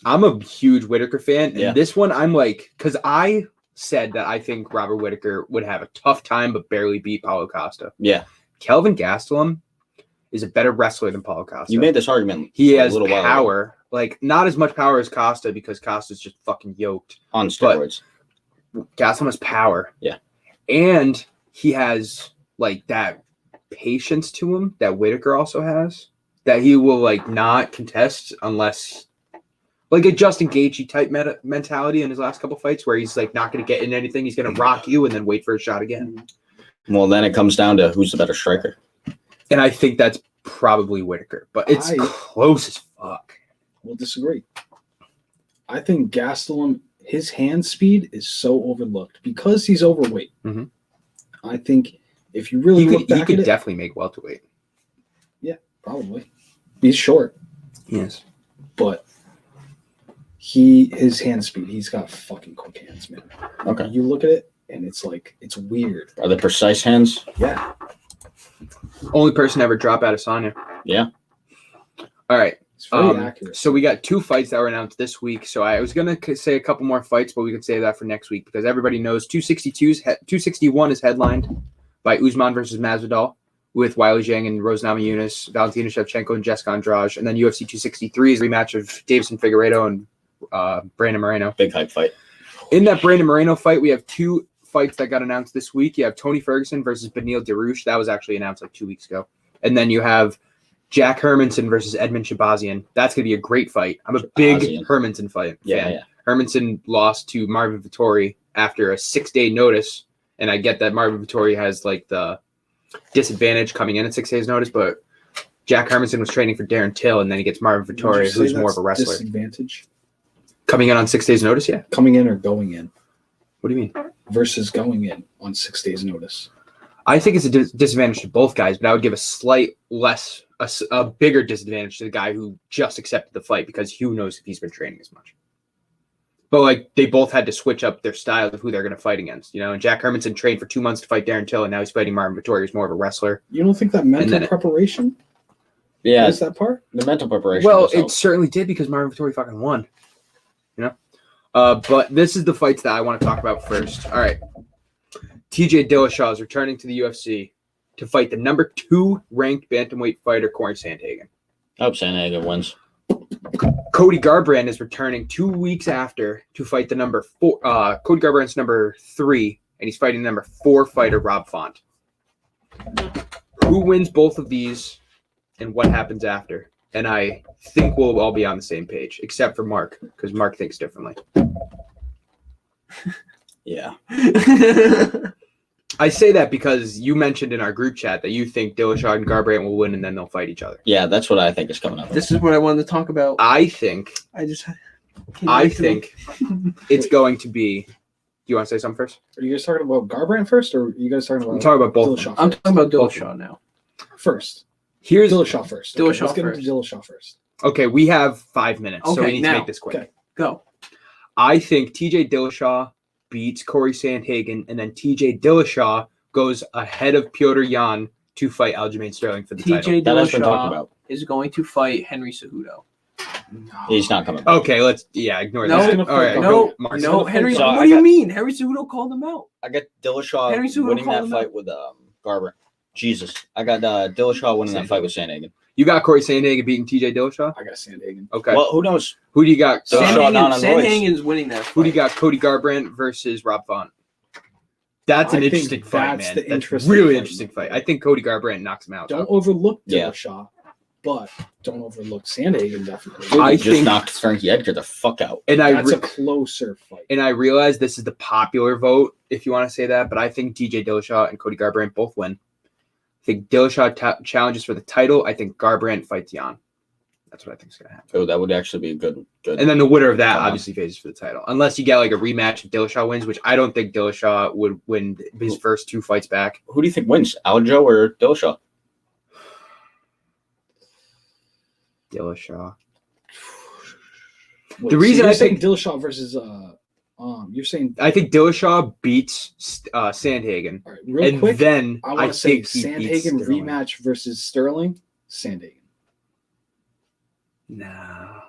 [SPEAKER 1] I'm a huge Whitaker fan. And
[SPEAKER 2] Yeah.
[SPEAKER 1] this one, I'm like, because I said that I think Robert Whitaker would have a tough time but barely beat Paulo Costa.
[SPEAKER 2] Yeah.
[SPEAKER 1] Kelvin Gastelum is a better wrestler than Paulo Costa.
[SPEAKER 2] You made this argument.
[SPEAKER 1] He
[SPEAKER 2] a
[SPEAKER 1] has
[SPEAKER 2] little while ago.
[SPEAKER 1] power. Like, not as much power as Costa because Costa's just fucking yoked.
[SPEAKER 2] On steroids.
[SPEAKER 1] Gastelum has power.
[SPEAKER 2] Yeah.
[SPEAKER 1] And he has, like, that patience to him that Whitaker also has. That he will, like, not contest unless... Like a Justin Gaethje type mentality in his last couple fights where he's, like, not going to get in anything. He's going to rock you and then wait for a shot again.
[SPEAKER 2] Well, then it comes down to who's the better striker.
[SPEAKER 1] And I think that's probably Whitaker. But it's close as fuck.
[SPEAKER 4] Will disagree. I think Gastelum, his hand speed is so overlooked because he's overweight.
[SPEAKER 1] Mhm.
[SPEAKER 4] I think if you really look
[SPEAKER 1] He
[SPEAKER 4] back
[SPEAKER 1] could
[SPEAKER 4] at it,
[SPEAKER 1] definitely make welterweight.
[SPEAKER 4] probably he's short,
[SPEAKER 1] Yes.
[SPEAKER 4] but his hand speed, he's got fucking quick hands, man.
[SPEAKER 2] Okay.
[SPEAKER 4] You look at it and it's like it's weird.
[SPEAKER 2] Are they precise hands?
[SPEAKER 4] Yeah,
[SPEAKER 1] Only person to ever drop out of Sonya.
[SPEAKER 2] Yeah.
[SPEAKER 1] All right.
[SPEAKER 4] it's very accurate.
[SPEAKER 1] So we got 2 fights that were announced this week. So I was going to say a couple more fights, but we could save that for next week because everybody knows 261 is headlined by Usman versus Masvidal with Wiley Zhang and Rose Namajunas, Valentina Shevchenko and Jessica Andrade. And then UFC 263 is a rematch of Davison Figueiredo and Brandon Moreno.
[SPEAKER 2] Big hype fight.
[SPEAKER 1] In that Brandon Moreno fight, we have 2 fights that got announced this week. You have Tony Ferguson versus Beneil Dariush. That was actually announced like 2 weeks ago. And then you have Jack Hermanson versus Edmund Shabazian. That's going to be a great fight. I'm a big Hermanson fan.
[SPEAKER 2] Yeah.
[SPEAKER 1] Hermanson lost to Marvin Vettori after a 6-day notice. And I get that Marvin Vettori has like the disadvantage coming in at 6 days notice, but Jack Hermanson was training for Darren Till, and then he gets Marvin Vettori, who's more of a wrestler.
[SPEAKER 4] Disadvantage?
[SPEAKER 1] Coming in on 6 days notice, yeah.
[SPEAKER 4] Coming in or going in?
[SPEAKER 1] What do you mean?
[SPEAKER 4] Versus going in on 6 days notice.
[SPEAKER 1] I think it's a disadvantage to both guys, but I would give a bigger disadvantage to the guy who just accepted the fight because who knows if he's been training as much. But like they both had to switch up their style of who they're going to fight against, you know. And Jack Hermanson trained for 2 months to fight Darren Till, and now he's fighting Marvin Vettori, who's more of a wrestler.
[SPEAKER 4] You don't think that mental preparation?
[SPEAKER 2] Yeah,
[SPEAKER 4] is that part?
[SPEAKER 2] The mental preparation.
[SPEAKER 1] Well, it certainly did because Marvin Vettori fucking won. You know. But this is the fights that I want to talk about first. All right. TJ Dillashaw is returning to the UFC to fight the number 2 ranked bantamweight fighter, Corey Sandhagen.
[SPEAKER 2] I hope Sandhagen wins.
[SPEAKER 1] Cody Garbrandt is returning 2 weeks after to fight the number 4. Cody Garbrandt's number 3, and he's fighting the number 4 fighter, Rob Font. Who wins both of these, and what happens after? And I think we'll all be on the same page, except for Mark, because Mark thinks differently.
[SPEAKER 2] Yeah.
[SPEAKER 1] I say that because you mentioned in our group chat that you think Dillashaw and Garbrandt will win, and then they'll fight each other.
[SPEAKER 2] Yeah, that's what I think is coming up.
[SPEAKER 5] This is what I wanted to talk about.
[SPEAKER 1] I think it's going to be. Do you want to say something first?
[SPEAKER 4] Are you guys talking about Garbrandt first, or are you guys talking about?
[SPEAKER 1] I'm talking about both.
[SPEAKER 4] Dillashaw
[SPEAKER 5] I'm
[SPEAKER 4] first?
[SPEAKER 5] talking about Dillashaw now.
[SPEAKER 4] First.
[SPEAKER 1] Here's
[SPEAKER 4] Dillashaw first.
[SPEAKER 5] Dillashaw
[SPEAKER 4] let's get
[SPEAKER 5] first.
[SPEAKER 4] into Dillashaw first.
[SPEAKER 1] Okay, we have 5 minutes, so
[SPEAKER 5] Okay,
[SPEAKER 1] we need
[SPEAKER 5] now.
[SPEAKER 1] to make this quick.
[SPEAKER 4] Okay.
[SPEAKER 5] Go.
[SPEAKER 1] I think TJ Dillashaw beats Corey Sandhagen, and then TJ Dillashaw goes ahead of Piotr Jan to fight Aljamain Sterling for the title.
[SPEAKER 5] TJ
[SPEAKER 2] That has been talked
[SPEAKER 5] Dillashaw
[SPEAKER 2] about.
[SPEAKER 5] is going to fight Henry Cejudo.
[SPEAKER 2] He's not coming.
[SPEAKER 1] Okay, ignore
[SPEAKER 5] No,
[SPEAKER 1] that. All right,
[SPEAKER 5] no,
[SPEAKER 1] go, Mark.
[SPEAKER 5] no, Henry.
[SPEAKER 2] So
[SPEAKER 5] what
[SPEAKER 2] I
[SPEAKER 5] do you
[SPEAKER 2] got-
[SPEAKER 5] mean? Henry Cejudo called him out.
[SPEAKER 2] I got Dillashaw
[SPEAKER 5] Henry Cejudo
[SPEAKER 2] winning
[SPEAKER 5] called
[SPEAKER 2] that
[SPEAKER 5] him
[SPEAKER 2] fight
[SPEAKER 5] out.
[SPEAKER 2] with Garbrandt. Jesus, I got Dillashaw winning that fight with Sandhagen.
[SPEAKER 1] You got Corey Sandhagen beating TJ Dillashaw?
[SPEAKER 4] I got Sandhagen.
[SPEAKER 1] Okay.
[SPEAKER 2] Well, who knows?
[SPEAKER 1] Who do you got?
[SPEAKER 2] Dillashaw not on
[SPEAKER 5] Sandhagen's winning that fight.
[SPEAKER 1] Who do you got? Cody Garbrandt versus Rob Font. That's an
[SPEAKER 4] I think
[SPEAKER 1] interesting fight,
[SPEAKER 4] that's
[SPEAKER 1] man.
[SPEAKER 4] the
[SPEAKER 1] That's
[SPEAKER 4] interesting
[SPEAKER 1] really
[SPEAKER 4] fight.
[SPEAKER 1] interesting fight. I think Cody Garbrandt knocks him out.
[SPEAKER 4] Don't overlook
[SPEAKER 2] Yeah.
[SPEAKER 4] Dillashaw, but don't overlook Sandhagen definitely.
[SPEAKER 2] Dude,
[SPEAKER 1] I
[SPEAKER 2] he just
[SPEAKER 1] think-
[SPEAKER 2] knocked Frankie Edgar the fuck out.
[SPEAKER 1] And
[SPEAKER 4] That's a closer fight.
[SPEAKER 1] I realize this is the popular vote, if you want to say that, but I think TJ Dillashaw and Cody Garbrandt both win. I think Dillashaw challenges for the title. I think Garbrandt fights Jan. That's what I think is going to happen.
[SPEAKER 2] Oh, that would actually be a good.
[SPEAKER 1] And then the winner of that
[SPEAKER 2] Wow.
[SPEAKER 1] obviously faces for the title. Unless you get like a rematch if Dillashaw wins, which I don't think Dillashaw would win his first 2 fights back.
[SPEAKER 2] Who do you think wins, Aljo or Dillashaw?
[SPEAKER 1] Dillashaw.
[SPEAKER 4] Wait,
[SPEAKER 1] The reason
[SPEAKER 4] you're
[SPEAKER 1] I
[SPEAKER 4] saying
[SPEAKER 1] think-
[SPEAKER 4] Dillashaw versus you're saying
[SPEAKER 1] I think Dillashaw beats Sandhagen.
[SPEAKER 4] all right, real
[SPEAKER 1] And
[SPEAKER 4] quick.
[SPEAKER 1] then
[SPEAKER 4] I want to say
[SPEAKER 1] think he beats
[SPEAKER 4] Sandhagen
[SPEAKER 1] Sterling.
[SPEAKER 4] rematch versus Sterling. Sandhagen.
[SPEAKER 1] No.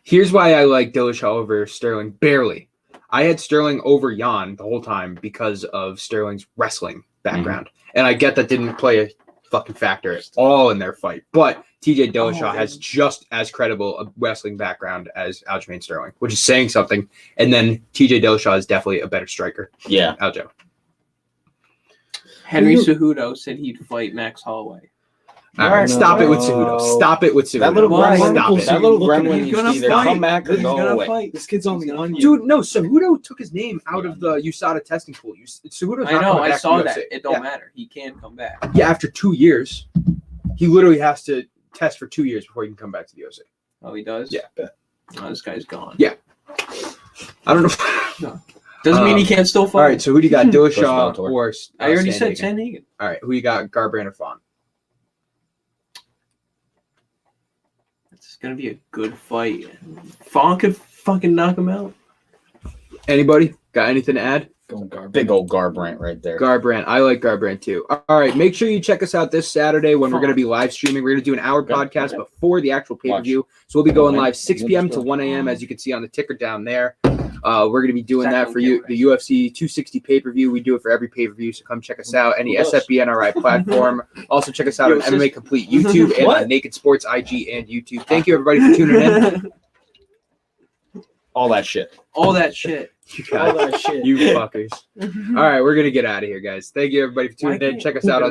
[SPEAKER 1] Here's why I like Dillashaw over Sterling. Barely. I had Sterling over Jan the whole time because of Sterling's wrestling background. And I get that didn't play a fucking factor at all in their fight. But TJ Dillashaw has just as credible a wrestling background as Aljamain Sterling, which is saying something. And then TJ Dillashaw is definitely a better striker.
[SPEAKER 2] Yeah.
[SPEAKER 1] Aljo.
[SPEAKER 5] Henry Cejudo said he'd fight Max Holloway.
[SPEAKER 1] All right, stop it with
[SPEAKER 4] No.
[SPEAKER 1] Cejudo. Stop it with Cejudo.
[SPEAKER 2] That little
[SPEAKER 5] Why?
[SPEAKER 2] gremlin,
[SPEAKER 1] Stop it.
[SPEAKER 2] that little
[SPEAKER 4] Looking
[SPEAKER 2] gremlin
[SPEAKER 4] at-
[SPEAKER 2] needs
[SPEAKER 5] He's
[SPEAKER 2] to
[SPEAKER 5] gonna
[SPEAKER 2] either
[SPEAKER 5] fight.
[SPEAKER 2] come back or
[SPEAKER 5] He's
[SPEAKER 2] go
[SPEAKER 5] gonna
[SPEAKER 2] away.
[SPEAKER 5] fight.
[SPEAKER 4] This kid's on the onion.
[SPEAKER 1] Dude, no, Cejudo took his name out of the USADA testing pool. Cejudo's
[SPEAKER 5] I
[SPEAKER 1] not
[SPEAKER 5] know.
[SPEAKER 1] coming
[SPEAKER 5] I
[SPEAKER 1] back to
[SPEAKER 5] saw
[SPEAKER 1] UFC.
[SPEAKER 5] that. It don't
[SPEAKER 1] Yeah.
[SPEAKER 5] matter. He can come back.
[SPEAKER 1] Yeah, after 2 years. He literally has to test for 2 years before he can come back to the UFC.
[SPEAKER 5] Oh, he does.
[SPEAKER 1] Yeah.
[SPEAKER 5] Oh, this guy's gone.
[SPEAKER 1] Yeah. I don't know.
[SPEAKER 5] Doesn't mean he can't still fight.
[SPEAKER 1] All right, so who do you got? Dillashaw
[SPEAKER 2] Bellator.
[SPEAKER 1] or
[SPEAKER 5] I already said
[SPEAKER 1] Sandhagen?
[SPEAKER 5] Sandhagen.
[SPEAKER 1] All right, who you got? Garbrandt or Font?
[SPEAKER 5] It's gonna be a good fight. Fawn could fucking knock him out.
[SPEAKER 1] Anybody got anything to add?
[SPEAKER 4] Going Garbrandt.
[SPEAKER 2] Big old Garbrandt right there.
[SPEAKER 1] Garbrandt. I like Garbrandt too. All right, make sure you check us out this Saturday when we're going to be live streaming. We're going to do an hour
[SPEAKER 2] Okay,
[SPEAKER 1] podcast
[SPEAKER 2] okay.
[SPEAKER 1] before the actual pay-per-view. So we'll be going live 6 p.m. to 1 a.m. as you can see on the ticker down there. We're going to be doing that for you, the UFC 260 pay-per-view. We do it for every pay-per-view, so come check us out. Any
[SPEAKER 2] Who does?
[SPEAKER 1] SFBNRI platform. Also check us out
[SPEAKER 5] Yo,
[SPEAKER 1] on
[SPEAKER 5] sis-
[SPEAKER 1] MMA Complete YouTube and
[SPEAKER 2] What?
[SPEAKER 1] on Naked Sports IG and YouTube. Thank you everybody for tuning in.
[SPEAKER 2] All that shit.
[SPEAKER 5] All that shit.
[SPEAKER 4] all that shit.
[SPEAKER 1] You fuckers. All right, we're gonna get out of here, guys. Thank you everybody for tuning in. Check us out on